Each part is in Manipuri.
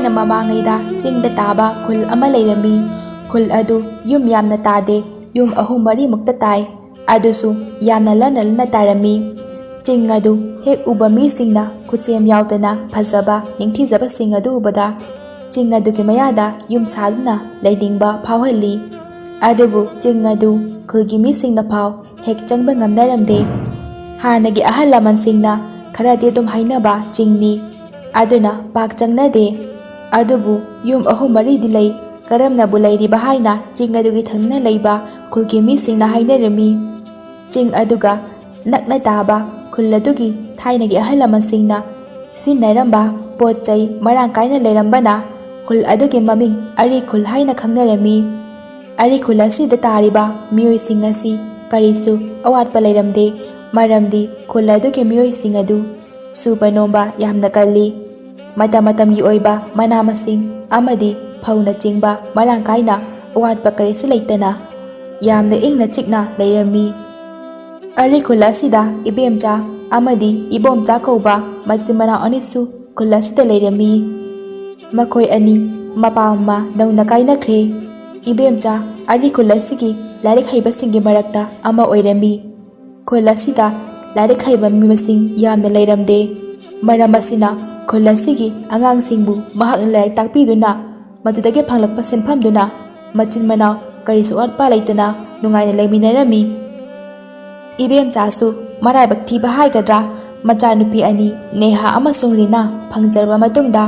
ꯊꯥꯏꯅ ꯃꯃꯥꯡꯉꯩꯗ ꯆꯤꯡꯗ ꯇꯥꯕ ꯈꯨꯜ ꯑꯃ ꯂꯩꯔꯝꯃꯤ. ꯈꯨꯜ ꯑꯗꯨ ꯌꯨꯝ ꯌꯥꯝꯅ ꯇꯥꯗꯦ, ꯌꯨꯝ 3-4ꯃꯨꯛꯇ ꯇꯥꯏ. ꯑꯗꯨꯁꯨ ꯌꯥꯝꯅ ꯂꯟꯅ ꯂꯟꯅ ꯇꯥꯔꯝꯃꯤ. ꯆꯤꯡ ꯑꯗꯨ ꯍꯦꯛ ꯎꯕ ꯃꯤꯁꯤꯡꯅ ꯈꯨꯠꯁꯦꯝ ꯌꯥꯎꯗꯅ ꯐꯖꯕ ꯅꯤꯡꯊꯤꯖꯕꯁꯤꯡ ꯑꯗꯨ ꯎꯕꯗ ꯆꯤꯡ ꯑꯗꯨꯒꯤ ꯃꯌꯥꯗ ꯌꯨꯝ ꯁꯥꯗꯨꯅ ꯂꯩꯅꯤꯡꯕ ꯐꯥꯎꯍꯜꯂꯤ. ꯑꯗꯨꯕꯨ ꯆꯤꯡ ꯑꯗꯨ ꯈꯨꯜꯒꯤ ꯃꯤꯁꯤꯡꯅ ꯐꯥꯎ ꯍꯦꯛ ꯆꯪꯕ ꯉꯝꯅꯔꯝꯗꯦ. ꯍꯥꯟꯅꯒꯤ ꯑꯍꯜ ꯂꯃꯟꯁꯤꯡꯅ ꯈꯔꯗꯤ ꯑꯗꯨꯝ ꯍꯥꯏꯅꯕ ꯆꯤꯡꯅꯤ, ꯑꯗꯨꯅ ꯄꯥꯛ ꯆꯪꯅꯗꯦ. ꯑꯗꯨꯕꯨ ꯌꯨꯝ 3-4ꯗꯤ ꯂꯩ. ꯀꯔꯝꯅꯕꯨ ꯂꯩꯔꯤꯕ ꯍꯥꯏꯅ ꯆꯤꯡ ꯑꯗꯨꯒꯤ ꯊꯪꯅꯅ ꯂꯩꯕ ꯈꯨꯜꯒꯤ ꯃꯤꯁꯤꯡꯅ ꯍꯥꯏꯅꯔꯝꯃꯤ. ꯆꯤꯡ ꯑꯗꯨꯒ ꯅꯛꯅ ꯇꯥꯕ ꯈꯨꯜ ꯑꯗꯨꯒꯤ ꯊꯥꯏꯅꯒꯤ ꯑꯍꯜ ꯂꯃꯟꯁꯤꯡꯅ ꯁꯤꯖꯤꯟꯅꯔꯝꯕ ꯄꯣꯠ ꯆꯩ ꯃꯔꯥꯡ ꯀꯥꯏꯅ ꯂꯩꯔꯝꯕꯅ ꯈꯨꯜ ꯑꯗꯨꯒꯤ ꯃꯃꯤꯡ ꯑꯔꯤꯈꯨꯜ ꯍꯥꯏꯅ ꯈꯪꯅꯔꯝꯃꯤ. ꯑꯔꯤꯈꯨꯜ ꯑꯁꯤꯗ ꯇꯥꯔꯤꯕ ꯃꯤꯑꯣꯏꯁꯤꯡ ꯑꯁꯤ ꯀꯔꯤꯁꯨ ꯑꯋꯥꯠꯄ ꯂꯩꯔꯝꯗꯦ, ꯃꯔꯝꯗꯤ ꯈꯨꯜ ꯑꯗꯨꯒꯤ ꯃꯤꯑꯣꯏꯁꯤꯡ ꯑꯗꯨ ꯁꯨꯕ ꯅꯣꯝꯕ ꯌꯥꯝꯅ ꯀꯜꯂꯤ. ꯃꯇꯝ ꯃꯇꯝꯒꯤ ꯑꯣꯏꯕ ꯃꯅꯥ ꯃꯁꯤꯡ ꯑꯃꯗꯤ ꯐꯧꯅꯆꯤꯡꯕ ꯃꯔꯥꯡ ꯀꯥꯏꯅ ꯑꯋꯥꯠꯄ ꯀꯔꯤꯁꯨ ꯂꯩꯇꯅ ꯌꯥꯝꯅ ꯏꯪꯅ ꯆꯤꯛꯅ ꯂꯩꯔꯝꯃꯤ. ꯑꯔꯤꯈꯨꯜ ꯑꯁꯤꯗ ꯏꯕꯦꯝꯆꯥ ꯑꯃꯗꯤ ꯏꯕꯣꯝꯆꯥ ꯀꯧꯕ ꯃꯆꯤꯟ ꯃꯅꯥꯎ ꯑꯅꯤꯁꯨ ꯈꯨꯜ ꯑꯁꯤꯗ ꯂꯩꯔꯝꯃꯤ. ꯃꯈꯣꯏ ꯑꯅꯤ ꯃꯄꯥ ꯃꯃꯥ ꯅꯧꯅ ꯀꯥꯏꯅꯈ꯭ꯔꯦ. ꯏꯕꯦꯝꯆꯥ ꯑꯔꯤꯈꯨꯜ ꯑꯁꯤꯒꯤ ꯂꯥꯏꯔꯤꯛ ꯍꯩꯕꯁꯤꯡꯒꯤ ꯃꯔꯛꯇ ꯑꯃ ꯑꯣꯏꯔꯝꯃꯤ. ꯈꯨꯜ ꯑꯁꯤꯗ ꯂꯥꯏꯔꯤꯛ ꯍꯩꯕ ꯃꯤ ꯃꯁꯤꯡ ꯌꯥꯝꯅ ꯂꯩꯔꯝꯗꯦ. ꯃꯔꯝ ꯑꯁꯤꯅ ꯈꯨꯜ ꯑꯁꯤꯒꯤ ꯑꯉꯥꯡꯁꯤꯡꯕꯨ ꯃꯍꯥꯛꯅ ꯂꯥꯏꯔꯤꯛ ꯇꯥꯛꯄꯤꯗꯨꯅ ꯃꯗꯨꯗꯒꯤ ꯐꯪꯂꯛꯄ ꯁꯦꯟꯐꯝꯗꯨꯅ ꯃꯆꯤꯟ ꯃꯅꯥꯎ ꯀꯔꯤꯁꯨ ꯑꯋꯥꯠꯄ ꯂꯩꯇꯅ ꯅꯨꯡꯉꯥꯏꯅ ꯂꯩꯃꯤꯟꯅꯔꯝꯃꯤ. ꯏꯕꯦꯝꯆꯥꯁꯨ ꯃꯔꯥꯏꯕꯛ ꯊꯤꯕ ꯍꯥꯏꯒꯗ꯭ꯔꯥ, ꯃꯆꯥꯅꯨꯄꯤ ꯑꯅꯤ ꯅꯦꯍꯥ ꯑꯃꯁꯨꯡ ꯔꯤꯅꯥ ꯐꯪꯖꯔꯕ ꯃꯇꯨꯡꯗ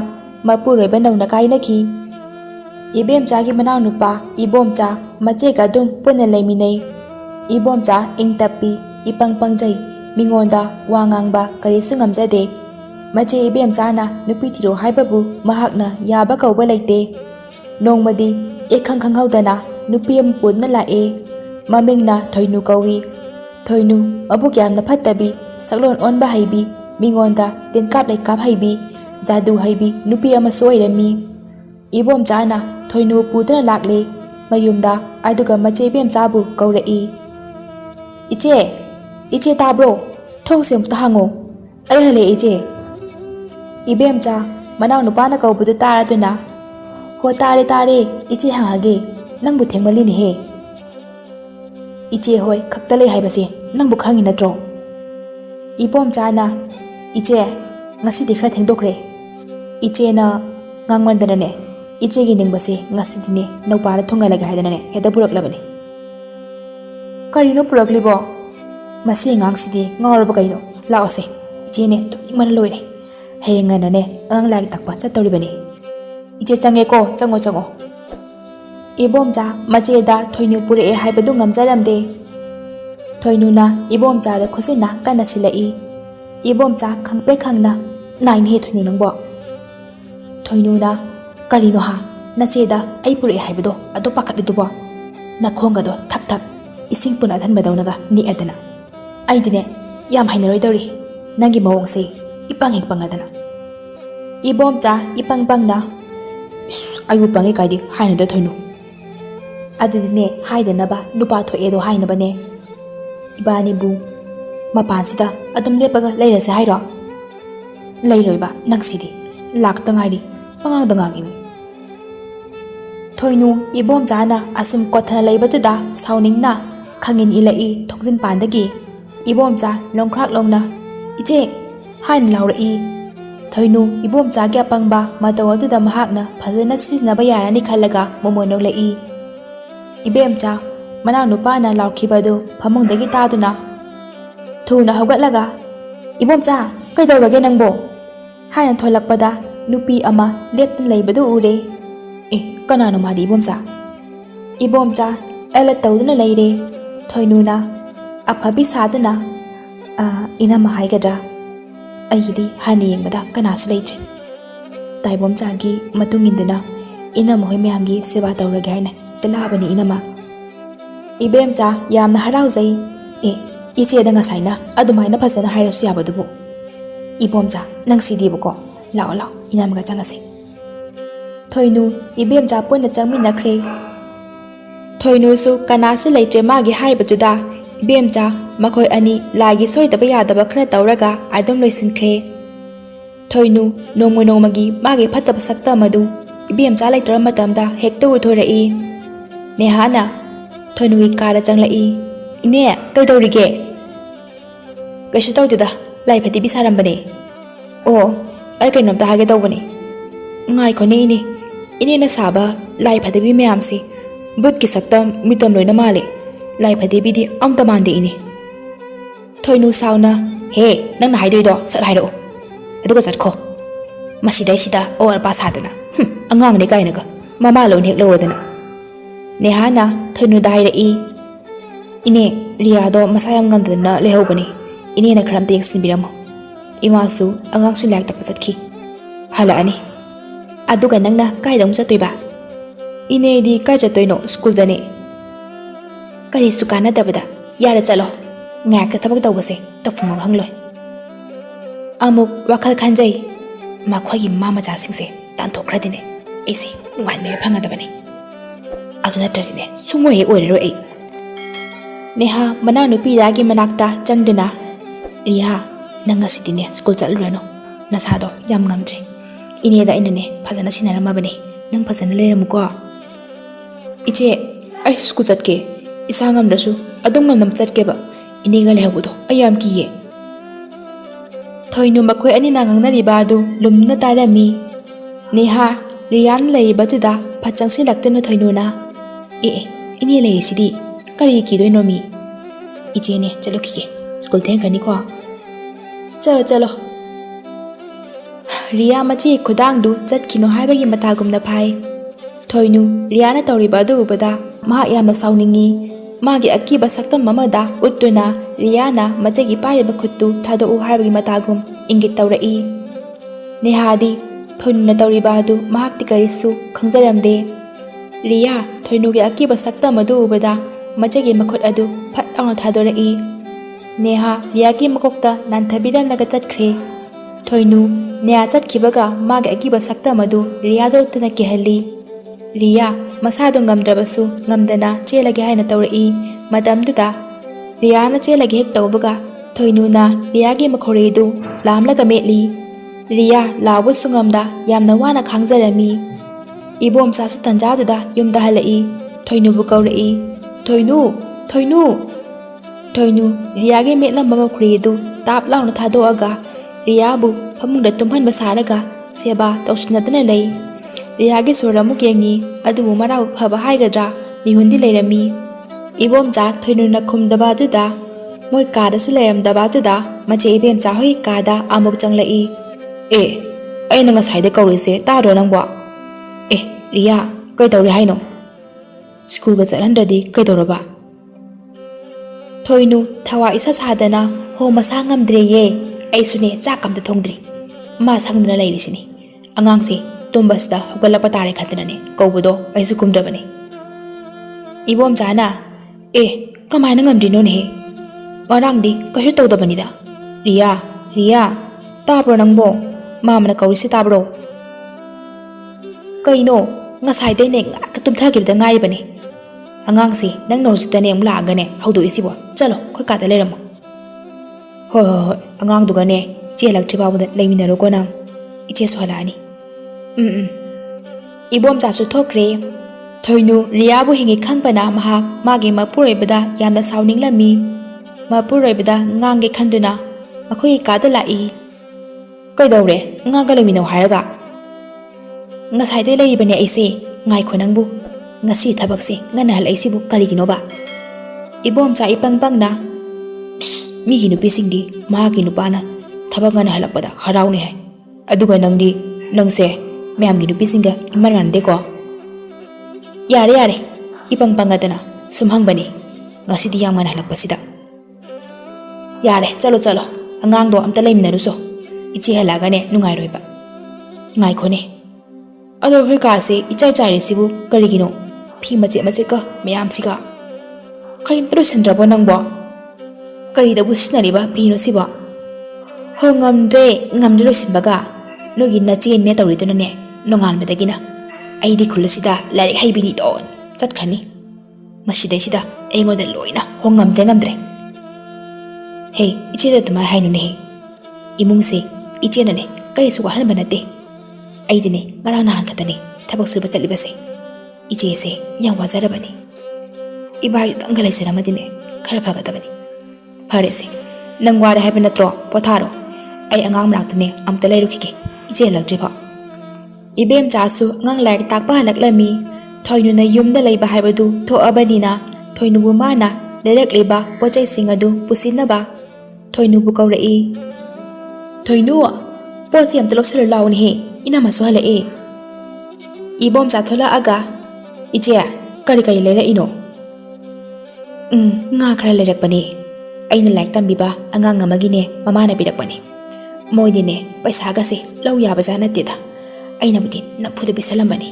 ꯃꯄꯨꯔꯣꯏꯕ ꯅꯧꯅ ꯀꯥꯏꯅꯈꯤ. ꯏꯕꯦꯝꯆꯥꯒꯤ ꯃꯅꯥꯎꯅꯨꯄꯥ ꯏꯕꯣꯝꯆꯥ ꯃꯆꯦꯒ ꯑꯗꯨꯝ ꯄꯨꯟꯅ ꯂꯩꯃꯤꯟꯅꯩ. ꯏꯕꯣꯝꯆꯥ ꯏꯪ ꯇꯞꯄꯤ, ꯏꯄꯪ ꯄꯪꯖꯩ, ꯃꯤꯉꯣꯟꯗ ꯋꯥ ꯉꯥꯡꯕ ꯀꯔꯤꯁꯨ ꯉꯝꯖꯗꯦ. ꯃꯆꯦ ꯏꯕꯦꯝꯆꯥꯅ ꯅꯨꯄꯤ ꯊꯤꯔꯣ ꯍꯥꯏꯕꯕꯨ ꯃꯍꯥꯛꯅ ꯌꯥꯕ ꯀꯧꯕ ꯂꯩꯇꯦ. ꯅꯣꯡꯃꯗꯤ ꯏꯈꯪ ꯈꯪꯍꯧꯗꯅ ꯅꯨꯄꯤ ꯑꯃ ꯄꯨꯗꯨꯅ ꯂꯥꯛꯑꯦ. ꯃꯃꯤꯡꯅ ꯊꯣꯏꯅꯨ ꯀꯧꯏ. ꯊꯣꯏꯅꯨ ꯃꯕꯨꯛ ꯌꯥꯝꯅ ꯐꯠꯇꯕꯤ, ꯁꯛꯂꯣꯟ ꯑꯣꯟꯕ ꯍꯩꯕꯤ, ꯃꯤꯉꯣꯟꯗ ꯇꯤꯟꯀꯥꯞ ꯂꯩꯀꯥꯞ ꯍꯩꯕꯤ, ꯖꯥꯗꯨ ꯍꯩꯕꯤ ꯅꯨꯄꯤ ꯑꯃꯁꯨ ꯑꯣꯏꯔꯝꯃꯤ. ꯏꯕꯣꯝꯆꯥꯅ ꯊꯣꯏꯅꯨ ꯄꯨꯗꯨꯅ ꯂꯥꯛꯂꯦ ꯃꯌꯨꯝꯗ, ꯑꯗꯨꯒ ꯃꯆꯦ ꯏꯕꯦꯝꯆꯥꯕꯨ ꯀꯧꯔꯛꯏ. "ꯏꯆꯦ, ꯏꯆꯦ ꯇꯥꯕ꯭ꯔꯣ? ꯊꯣꯡꯁꯦ ꯑꯃꯨꯛꯇ ꯍꯥꯡꯉꯣ, ꯑꯩ ꯍꯜꯂꯛꯑꯦ ꯏꯆꯦ." ꯏꯕꯦꯝꯆꯥ ꯃꯅꯥꯎꯅꯨꯄꯥꯅ ꯀꯧꯕꯗꯨ ꯇꯥꯔꯗꯨꯅ, "ꯍꯣ ꯇꯥꯔꯦ ꯇꯥꯔꯦ, ꯏꯆꯦ ꯍꯥꯡꯉꯒꯦ, ꯅꯪꯕꯨ ꯊꯦꯡꯃꯜꯂꯤꯅꯦꯍꯦ." "ꯏꯆꯦ ꯍꯣꯏ ꯈꯛꯇ ꯂꯩ ꯍꯥꯏꯕꯁꯦ ꯅꯪꯕꯨ ꯈꯪꯉꯤ ꯅꯠꯇ꯭ꯔꯣ?" ꯏꯕꯣꯝꯆꯥꯅ, "ꯏꯆꯦ, ꯉꯁꯤꯗꯤ ꯈꯔ ꯊꯦꯡꯗꯣꯛꯈ꯭ꯔꯦ. ꯏꯆꯦꯅ ꯉꯥꯡꯃꯟꯗꯅꯅꯦ, ꯏꯆꯦꯒꯤ ꯅꯤꯡꯕꯁꯦ ꯉꯁꯤꯗꯤꯅꯦ ꯅꯧꯄꯥꯅ ꯊꯨꯡꯍꯜꯂꯒꯦ ꯍꯥꯏꯗꯅꯅꯦ ꯍꯦꯛꯇ ꯄꯨꯔꯛꯂꯕꯅꯤ." "ꯀꯔꯤꯅꯣ ꯄꯨꯔꯛꯂꯤꯕꯣ? ꯃꯁꯤ ꯑꯉꯥꯡꯁꯤꯗꯤ ꯉꯥꯎꯔꯕ ꯀꯩꯅꯣ? ꯂꯥꯛꯑꯣꯁꯦ, ꯏꯆꯦꯅꯦ ꯇꯨꯝꯅꯤꯡꯕꯅ ꯂꯣꯏꯔꯦ. ꯍꯌꯦꯡ ꯉꯟꯅꯅꯦ ꯑꯉꯥꯡ ꯂꯥꯏꯔꯤꯛ ꯇꯥꯛꯄ ꯆꯠꯇꯧꯔꯤꯕꯅꯤ." "ꯏꯆꯦ ꯆꯪꯉꯦꯀꯣ, ꯆꯪꯉꯣ ꯆꯪꯉꯣ." ꯏꯕꯣꯝꯆꯥ ꯃꯆꯦꯗ ꯊꯣꯏꯅꯨ ꯄꯨꯔꯛꯑꯦ ꯍꯥꯏꯕꯗꯨ ꯉꯝꯖꯔꯝꯗꯦ. ꯊꯣꯏꯅꯨꯅ ꯏꯕꯣꯝꯆꯥꯗ ꯈꯨꯠꯁꯤꯟꯅ ꯀꯟꯅ ꯁꯤꯜꯂꯛꯏ. ꯏꯕꯣꯝꯆꯥ ꯈꯪꯄ꯭ꯔꯦꯛ ꯈꯪꯅ, "ꯅꯥꯏꯅꯦꯍꯦ ꯊꯣꯏꯅꯨ ꯅꯪꯕꯣ." ꯊꯣꯏꯅꯨꯅ, "ꯀꯔꯤꯅꯣ ꯍꯥ? ꯅꯆꯦꯗ ꯑꯩ ꯄꯨꯔꯛꯑꯦ ꯍꯥꯏꯕꯗꯣ ꯑꯗꯨ ꯄꯥꯈꯠꯂꯤꯗꯨꯕꯣ? ꯅꯈꯣꯡꯒꯗꯣ ꯊꯛ ꯊꯛ ꯏꯁꯤꯡ ꯄꯨꯟ ꯑꯙꯟꯕꯗꯧꯅꯒ ꯅꯤꯛꯑꯗꯅ. ꯑꯩꯗꯤꯅꯦ ꯌꯥꯝ ꯍꯩꯅꯔꯣꯏꯗꯧꯔꯤ, ꯅꯪꯒꯤ ꯃꯑꯣꯡꯁꯦ ꯏꯄꯪ ꯍꯦꯛ ꯄꯪꯉꯗꯅ." ꯏꯕꯣꯝꯆꯥ ꯏꯄꯪ ꯄꯪꯅ, "ꯏꯁ, ꯑꯩꯕꯨ ꯄꯪꯉꯤ ꯀꯥꯏꯗꯤ ꯍꯥꯏꯅꯨꯗ ꯊꯣꯏꯅꯨ. ꯑꯗꯨꯗꯤꯅꯦ ꯍꯥꯏꯗꯅꯕ ꯅꯨꯄꯥ ꯊꯣꯛꯑꯦꯗꯣ ꯍꯥꯏꯅꯕꯅꯦ. ꯏꯕꯥꯅꯤꯕꯨ ꯃꯄꯥꯟꯁꯤꯗ ꯑꯗꯨꯝ ꯂꯦꯞꯄꯒ ꯂꯩꯔꯁꯦ ꯍꯥꯏꯔꯣ?" "ꯂꯩꯔꯣꯏꯕ ꯅꯪꯁꯤꯗꯤ, ꯂꯥꯛꯇ ꯉꯥꯏꯔꯤ ꯄꯉꯥꯡꯗ ꯉꯥꯡꯉꯤꯃꯤ." ꯊꯣꯏꯅꯨ ꯏꯕꯣꯝꯆꯥꯅ ꯑꯁꯨꯝ ꯀꯣꯠꯊꯅ ꯂꯩꯕꯗꯨꯗ ꯁꯥꯎꯅꯤꯡꯅ ꯈꯪꯏꯟ ꯏꯜꯂꯛꯏ ꯊꯣꯡꯖꯤꯟꯄꯥꯟꯗꯒꯤ. ꯏꯕꯣꯝꯆꯥ ꯂꯣꯡꯈ꯭ꯔꯥꯛ ꯂꯣꯡꯅ, "ꯏꯆꯦ" ꯍꯥꯏꯅ ꯂꯥꯎꯔꯛꯏ. ꯊꯣꯏꯅꯨ ꯏꯕꯣꯝꯆꯥꯒꯤ ꯑꯄꯪꯕ ꯃꯇꯧ ꯑꯗꯨꯗ ꯃꯍꯥꯛꯅ ꯐꯖꯅ ꯁꯤꯖꯤꯟꯅꯕ ꯌꯥꯔꯅꯤ ꯈꯜꯂꯒ ꯃꯣꯃꯣꯟ ꯅꯣꯛꯂꯛꯏ. ꯏꯕꯦꯝꯆꯥ ꯃꯅꯥꯎꯅꯨꯄꯥꯅ ꯂꯥꯎꯈꯤꯕꯗꯨ ꯐꯃꯨꯡꯗꯒꯤ ꯇꯥꯗꯨꯅ ꯊꯨꯅ ꯍꯧꯒꯠꯂꯒ, "ꯏꯕꯣꯝꯆꯥ, ꯀꯩꯗꯧꯔꯒꯦ ꯅꯪꯕꯣ?" ꯍꯥꯏꯅ ꯊꯣꯜꯂꯛꯄꯗ ꯅꯨꯄꯤ ꯑꯃ ꯂꯦꯞꯇꯨꯅ ꯂꯩꯕꯗꯨ ꯎꯔꯦ. "ꯑꯦ, ꯀꯅꯥꯅꯣ ꯃꯥꯗꯤ ꯏꯕꯣꯝꯆꯥ?" ꯏꯕꯣꯝꯆꯥ ꯑꯦꯂꯔꯠ ꯇꯧꯗꯨꯅ ꯂꯩꯔꯦ. ꯊꯣꯏꯅꯨꯅ ꯑꯐꯕꯤ ꯁꯥꯗꯨꯅ, "ꯏꯅꯝꯃ ꯍꯥꯏꯒꯗ꯭ꯔꯥ, ꯑꯩꯒꯤꯗꯤ ꯍꯥꯟꯅ ꯌꯦꯡꯕꯗ ꯀꯅꯥꯁꯨ ꯂꯩꯇ꯭ꯔꯦ. ꯇꯥꯏꯕꯣꯝꯆꯥꯒꯤ ꯃꯇꯨꯡ ꯏꯟꯗꯨꯅ ꯏꯅꯝꯃ ꯍꯣꯏ ꯃꯌꯥꯝꯒꯤ ꯁꯦꯕꯥ ꯇꯧꯔꯒꯦ ꯍꯥꯏꯅ ꯂꯥꯛꯑꯕꯅꯤ ꯏꯅꯝꯃ." ꯏꯕꯦꯝꯆꯥ ꯌꯥꯝꯅ ꯍꯔꯥꯎꯖꯩ. "ꯑꯦ, ꯏꯆꯦꯗ ꯉꯁꯥꯏꯅ ꯑꯗꯨꯃꯥꯏꯅ ꯐꯖꯅ ꯍꯥꯏꯔꯁꯨ ꯌꯥꯕꯗꯨꯕꯨ. ꯏꯕꯣꯝꯆꯥ ꯅꯪ ꯁꯤꯗꯤꯕꯀꯣ, ꯂꯥꯛꯑꯣ ꯂꯥꯛꯑꯣ ꯏꯅꯝꯃꯒ ꯆꯪꯉꯁꯤ." ꯊꯣꯏꯅꯨ ꯏꯕꯦꯝꯆꯥ ꯄꯨꯟꯅ ꯆꯪꯃꯤꯟꯅꯈ꯭ꯔꯦ. ꯊꯣꯏꯅꯨꯁꯨ ꯀꯅꯥꯁꯨ ꯂꯩꯇ꯭ꯔꯦ ꯃꯥꯒꯤ ꯍꯥꯏꯕꯗꯨꯗ ꯏꯕꯦꯝꯆꯥ ꯃꯈꯣꯏ ꯑꯅꯤ ꯂꯥꯏꯒꯤ ꯁꯣꯏꯗꯕ ꯌꯥꯗꯕ ꯈꯔ ꯇꯧꯔꯒ ꯑꯗꯨꯝ ꯂꯣꯏꯁꯤꯟꯈ꯭ꯔꯦ꯫ Thoinu nongmoi nongmagi magi phattaba sakta madu ibemcha laitraba matamda hekta uthorai. Nehana Thoinui kara changlai. Ine kaidorige? Kaisu tawdeda lai phati bi sarambane. Oh, ai kainomta hage tawbane. Ngai khone ine na saba lai phati bi mayamse but ki sakta mitam loina male. Lai phati bi di amta mande ine. Thoinu sauna he nang na haidoido sat hairo. Aduga satko. Masidai sida or pasadana. Angang ne kainaga. Mama lon hek lorodana. Nehana Thoinu daira Ine Riado masayam ngamdana lehobani. Ine na kram tek sinbiramo. Imasu angang su lak tak pasatki. Hala ani. Aduga nangna kaidam chatoiba. Ine di kai chatoino school dane. Kari sukana dabada. Yara chalo. Ngak tabak tawbase tafuma hangloi. Amuk wakal khanjai. Makhwagi mama chasingse tanthokradine. Ese ngai phangadabani. Aduna tarine sumo he oirero ei. Neha mana nupi dagi manakta changduna. Riya nangasidine school chalrano. Nasado yam ngamje. Ine da inane phajana sinaramabane. Nang phajana leiramuko. Iche ai school chatke. Isangam dasu adum ngam chatkeba. Ine ga lehabudo ayam kiye. Thoinu makhoi ani nangangnariba adu lumna tarami. Neha Riyan leibatuda phachangsi laktuna Thoinuna. Ini leisidi kari kidoi nomi. Ichene chalo kike school thengkani ko. Chalo. Riya machi khudangdu chatkino haibagi matagumna phai. Thoinu Riyana tawriba adu ubada ma yamna sauningi. Magi akiba saktam mamada uttuna Riyana machagi pariba khuttu thado u haibagi matagum ingit tawrai. Nehadi Thoinuna tawriba adu mahakti karisu khangjaramde. Riya Thoinugi akiba saktam adu ubada machagi makhut adu phat launa thadorai. Neha Riyagi makokta nanthabiramnaga chatkre. Thoinu Neha chatkhibaga magi akiba saktam adu Riya dortuna kehalli. Riya masado ngamdrabasu ngamdana chelage haina tawrai. Madamduda Riyana chelage hek tawbaga Thoinuna Riyagi makhoredu lamlaga metli. Riya lawu sungamda yamna wana khangjarami. Ibom sasu tanjaduda yumda halai. Thoinu bu kawrai. Thoinu Riyagi metlamba makhredu tap launa thadoaga Riya bu phamungda tumhanba saraga seba tawsinadana lei. Riyagi soramuk yengi adubu marau phaba haigadra mihundi leirami. Ibomcha Thoinuna khumdaba duda moi kadasu leiramdaba duda mache ibemcha hoi kada amuk changlai. Ai nanga saide kawrise taro nangwa. Riya kai tawri haino. School ga chalhandadi kai tawraba. Thoinu thawa isa sadana ho masa ngamdre ye. Ai sune chakamda thongdri. Ma sangdana leirisini. Angangse tumbasda hogalapa tare khatanane kawbudo aisu kumdrabani. Ibom chana kamaina ngamdrino ne. Ngarangdi kasu tawdabanida. Riya tabro nangbo. Mamana kawrisi tabro. Kaino ngasai ne ngaka tumthagibda ngaibani. Angangsi nang nojitane amlagane haudo isibo. Chalo khoi kada leramo. Hoi angang dugane chelaktribabuda leiminaro ko nang iche sohalani. Ibom chasu thokre. Thoinu Riyabu hingi khangpana mahak magi mapuroibada yamna sauninglami. Mapuroibada ngange khanduna makhoi kada lai. Kaidawre ngaga leminau hairaga. Ngasaide leiribane aise ngai khonangbu. Ngasi thabakse ngana hal aisibu kariginoba. Ibomcha ipangpangna migi nupisingdi magi nupana thabak ngana halakpada haraune hai. Aduga nangse mayamgi nupisinga imarande ko. Yare ipangpangadana sumhangbani ngasidi yam ngana halakpasida. Yare chalo angangdo amta leiminaruso. Ichi halagane nungairoiba. Ngai khone. Ado hoi kaase ichai chairisibu karigino. Phi mache ka mayamsiga. Karim tro sendrabo nangbo. Karidabu sinariba phino siba. Ho ngamdre sinbaga. Nogi nachi ne tawridunane nonganbadagina. Aidi khulasida larik haibini ton chatkhani. Masidesida aingoda loina ho ngamdre. Hey icheda tuma hainu ne. Imungse ichena ne ꯀꯔꯤꯁꯨ ꯋꯥꯍꯟꯕ ꯅꯠꯇꯦ ꯑꯩꯗꯤꯅꯦ ꯉꯔꯥꯡ ꯅꯍꯥꯟ ꯈꯛꯇꯅꯦ ꯊꯕꯛ ꯁꯨꯕ ꯆꯠꯂꯤꯕꯁꯦ ꯏꯆꯦꯁꯦ ꯌꯥꯝ ꯋꯥꯖꯔꯕꯅꯤ ꯏꯕꯥꯏꯗꯨꯇꯪꯒ ꯂꯩꯖꯔꯝꯃꯗꯤꯅꯦ ꯈꯔ ꯐꯒꯗꯕꯅꯤ ꯐꯔꯦꯁꯦ ꯅꯪ ꯋꯥꯔꯦ ꯍꯥꯏꯕ ꯅꯠꯇ꯭ꯔꯣ ꯄꯣꯊꯥꯔꯣ ꯑꯩ ꯑꯉꯥꯡ ꯃꯅꯥꯛꯇꯅꯦ ꯑꯝꯇ ꯂꯩꯔꯨꯈꯤꯒꯦ ꯏꯆꯦ ꯍꯜꯂꯛꯇ꯭ꯔꯤꯐꯥꯎ ꯏꯕꯦꯝꯆꯥꯁꯨ ꯑꯉꯥꯡ ꯂꯥꯏꯔꯤꯛ ꯇꯥꯛꯄ ꯍꯜꯂꯛꯂꯝꯃꯤ ꯊꯣꯏꯅꯨꯅ ꯌꯨꯝꯗ ꯂꯩꯕ ꯍꯥꯏꯕꯗꯨ ꯊꯣꯛꯑꯕꯅꯤꯅ ꯊꯣꯏꯅꯨꯕꯨ ꯃꯥꯅ ꯂꯩꯔꯛꯂꯤꯕ ꯄꯣꯠꯆꯩꯁꯤꯡ ꯑꯗꯨ ꯄꯨꯁꯤꯟꯅꯕ ꯊꯣꯏꯅꯨꯕꯨ ꯀꯧꯔꯛꯏ ꯊꯣꯏꯅꯨ ꯄꯣꯠꯁꯤ ꯑꯝꯇ ꯂꯧꯁꯜꯂꯨ ꯂꯥꯎꯅꯦꯍꯦ ꯏꯅꯝꯃꯁꯨ ꯍꯜꯂꯛꯑꯦ ꯏꯕꯣꯝꯆꯥ ꯊꯣꯛꯂꯛꯑꯒ ꯏꯆꯦ ꯀꯔꯤ ꯀꯔꯤ ꯂꯩꯔꯛꯏꯅꯣ ꯉꯥ ꯈꯔ ꯂꯩꯔꯛꯄꯅꯦ ꯑꯩꯅ ꯂꯥꯏꯔꯤꯛ ꯇꯝꯕꯤꯕ ꯑꯉꯥꯡ ꯑꯃꯒꯤꯅꯦ ꯃꯃꯥꯅ ꯄꯤꯔꯛꯄꯅꯦ ꯃꯣꯏꯗꯤꯅꯦ ꯄꯩꯁꯥꯒꯁꯦ ꯂꯧ ꯌꯥꯕꯖꯥꯠ ꯅꯠꯇꯦꯗ ꯑꯩꯅꯕꯨꯗꯤ ꯅꯝꯐꯨꯗ ꯄꯤꯁꯜꯂꯝꯕꯅꯤ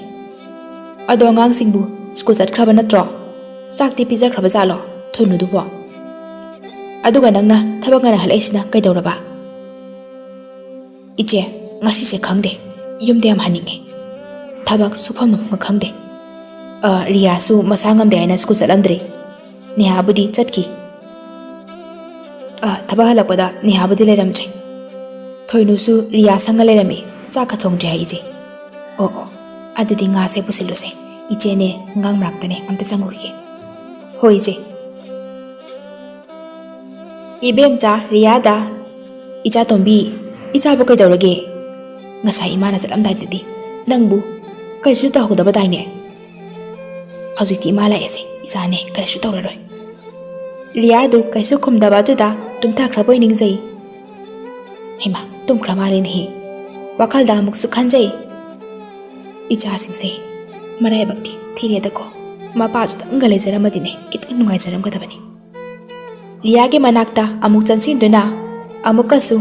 ꯑꯗꯣ ꯑꯉꯥꯡꯁꯤꯡꯕꯨ ꯁ꯭ꯀꯨꯜ ꯆꯠꯈ꯭ꯔꯕ ꯅꯠꯇ꯭ꯔꯣ ꯆꯥꯛꯇꯤ ꯄꯤꯖꯈ꯭ꯔꯕ ꯖꯥꯠꯂꯣ ꯊꯣꯏꯅꯨꯗꯨꯕꯣ ꯑꯗꯨꯒ ꯅꯪꯅ ꯊꯕꯛ ꯉꯟꯅ ꯍꯜꯂꯛꯏꯁꯤꯅ ꯀꯩꯗꯧꯔꯕ ꯏꯆꯦ ꯉꯁꯤꯁꯦ ꯈꯪꯗꯦ ꯌꯨꯝꯗ ꯌꯥꯝ ꯍꯟꯅꯤꯡꯉꯦ ꯊꯕꯛ ꯁꯨꯐꯝ ꯅꯣꯐꯝꯒ ꯈꯪꯗꯦ ꯔꯤꯌꯥꯁꯨ ꯃꯁꯥ ꯉꯝꯗꯦ ꯍꯥꯏꯅ ꯁ꯭ꯀꯨꯜ ꯆꯠꯂꯝꯗ꯭ꯔꯤ ꯅꯦꯍꯥꯕꯨꯗꯤ ꯆꯠꯈꯤ ꯊꯕꯛ ꯍꯜꯂꯛꯄꯗ ꯅꯦꯍꯥꯕꯨꯗꯤ ꯂꯩꯔꯝꯗ꯭ꯔꯦ ꯊꯣꯏꯅꯨꯁꯨ ꯔꯤꯌꯥ ꯁꯪꯒ ꯂꯩꯔꯝꯃꯤ ꯆꯥꯛꯀ ꯊꯣꯡꯗ꯭ꯔꯤ ꯍꯥꯏ ꯏꯆꯦ ꯑꯣ ꯑꯗꯨꯗꯤ ꯉꯥꯁꯦ ꯄꯨꯁꯤꯜꯂꯨꯁꯦ ꯏꯆꯦꯅꯦ ꯑꯉꯥꯡ ꯃꯔꯛꯇꯅꯦ ꯑꯝꯇ ꯆꯪꯉꯨꯈꯤꯒꯦ ꯍꯣꯏ ꯏꯆꯦ ꯏꯕꯦꯝꯆꯥ ꯔꯤꯌꯥꯗ ꯏꯆꯥ ꯇꯣꯝꯕꯤ ꯏꯆꯥꯕꯨ ꯀꯩꯗꯧꯔꯒꯦ ꯉꯁꯥꯏ ꯏꯃꯥꯅ ꯆꯠꯂꯝꯗꯥꯏꯗꯗꯤ ꯅꯪꯕꯨ ꯀꯔꯤꯁꯨ ꯇꯧꯍꯧꯗꯕꯗꯥꯏꯅꯦ ꯍꯧꯖꯤꯛꯇꯤ ꯏꯃꯥ ꯂꯥꯛꯑꯦꯁꯦ ꯏꯆꯥꯅꯦ ꯀꯔꯤꯁꯨ ꯇꯧꯔꯔꯣꯏ ꯔꯤꯌꯥꯗꯨ ꯀꯩꯁꯨ ꯈꯨꯝꯗꯕ ꯑꯗꯨꯗ ꯇꯨꯝꯊꯈ꯭ꯔꯕꯣꯏ ꯅꯤꯡꯖꯩ ꯍꯩꯃꯥ ꯇꯨꯝꯈ꯭ꯔ ꯃꯥꯜꯂꯦꯅꯦꯍꯦ ꯋꯥꯈꯜꯗ ꯑꯃꯨꯛꯁꯨ ꯈꯟꯖꯩ ꯏꯆꯥꯁꯤꯡꯁꯦ ꯃꯔꯥꯏꯕꯛꯇꯤ ꯊꯤꯔꯦꯗꯀꯣ ꯃꯄꯥꯁꯨꯇꯪꯒ ꯂꯩꯖꯔꯝꯃꯗꯤꯅꯦ ꯈꯤꯇꯪ ꯅꯨꯡꯉꯥꯏꯖꯔꯝꯒꯗꯕꯅꯤ ꯔꯤꯌꯥꯒꯤ ꯃꯅꯥꯛꯇ ꯑꯃꯨꯛ ꯆꯪꯁꯤꯟꯗꯨꯅ ꯑꯃꯨꯛꯀꯁꯨ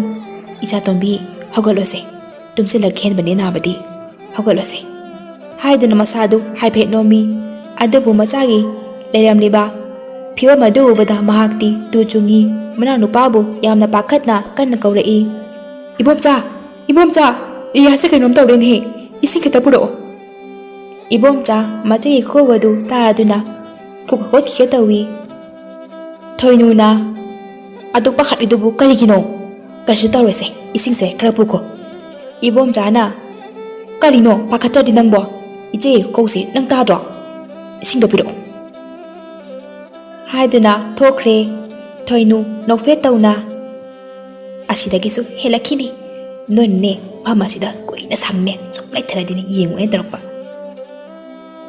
ꯏꯆꯥ ꯇꯣꯝꯕꯤ ꯍꯧꯒꯠꯂꯣꯁꯦ ꯇꯨꯝꯁꯤꯜꯂꯒ ꯈꯦꯟꯕꯅꯦ ꯅꯥꯕꯗꯤ ꯍꯧꯒꯠꯂꯣꯁꯦ ꯍꯥꯏꯗꯨꯅ ꯃꯁꯥꯗꯨ ꯍꯥꯏꯐꯦꯠ ꯅꯣꯝꯃꯤ ꯑꯗꯨꯕꯨ ꯃꯆꯥꯒꯤ ꯂꯩꯔꯝꯂꯤꯕ ꯐꯤꯕꯝ ꯑꯗꯨ ꯎꯕꯗ ꯃꯍꯥꯛꯇꯤ ꯇꯨ ꯆꯨꯡꯉꯤ ꯃꯅꯥꯎꯅꯨꯄꯥꯕꯨ ꯌꯥꯝꯅ ꯄꯥꯈꯠꯅ ꯀꯟꯅ ꯀꯧꯔꯛꯏ ꯏꯕꯣꯝꯆꯥ ꯏꯕꯣꯝꯆꯥ ꯔꯤꯌꯥꯁꯦ ꯀꯩꯅꯣꯝ ꯇꯧꯔꯦꯅꯦꯍꯦ ꯏꯁꯤꯡ ꯈꯤꯇ ꯄꯨꯔꯛꯑꯣ ꯏꯕꯣꯝꯆꯥ ꯃꯆꯦꯒꯤ ꯈꯨꯀꯧ ꯑꯗꯨ ꯇꯥꯔꯗꯨꯅ ꯄꯨꯛ ꯍꯧꯒꯠꯈꯤꯒꯦ ꯇꯧꯏ ꯊꯣꯏꯅꯨꯅ ꯑꯗꯨ ꯄꯥꯈꯠꯂꯤꯗꯨꯕꯨ ꯀꯔꯤꯒꯤꯅꯣ ꯀꯔꯤꯁꯨ ꯇꯧꯔꯣꯏꯁꯦ ꯏꯁꯤꯡꯁꯦ ꯈꯔ ꯄꯨꯈꯣ ꯏꯕꯣꯝꯆꯥꯅ ꯀꯔꯤꯅꯣ ꯄꯥꯈꯠꯇ꯭ꯔꯗꯤ ꯅꯪꯕꯣ ꯏꯆꯦꯒꯤ ꯈꯨꯀꯧꯁꯦ ꯅꯪ ꯇꯥꯗ꯭ꯔꯣ ꯏꯁꯤꯡꯗꯣ ꯄꯤꯔꯛꯑꯣ ꯍꯥꯏꯗꯨꯅ ꯊꯣꯛꯈ꯭ꯔꯦ ꯊꯣꯏꯅꯨ ꯅꯣꯛꯐꯦꯠ ꯇꯧꯅ ꯑꯁꯤꯗꯒꯤꯁꯨ ꯍꯦꯜꯂꯛꯈꯤꯅꯤ ꯅꯣꯏꯅꯅꯦ ꯃꯐꯝ ꯑꯁꯤꯗ ꯀꯨꯏꯅ ꯁꯥꯡꯅꯦ ꯁꯨꯝ ꯂꯩꯊꯔꯗꯤꯅꯦ ꯌꯦꯡꯉꯨꯅꯦ ꯇꯧꯔꯛꯄ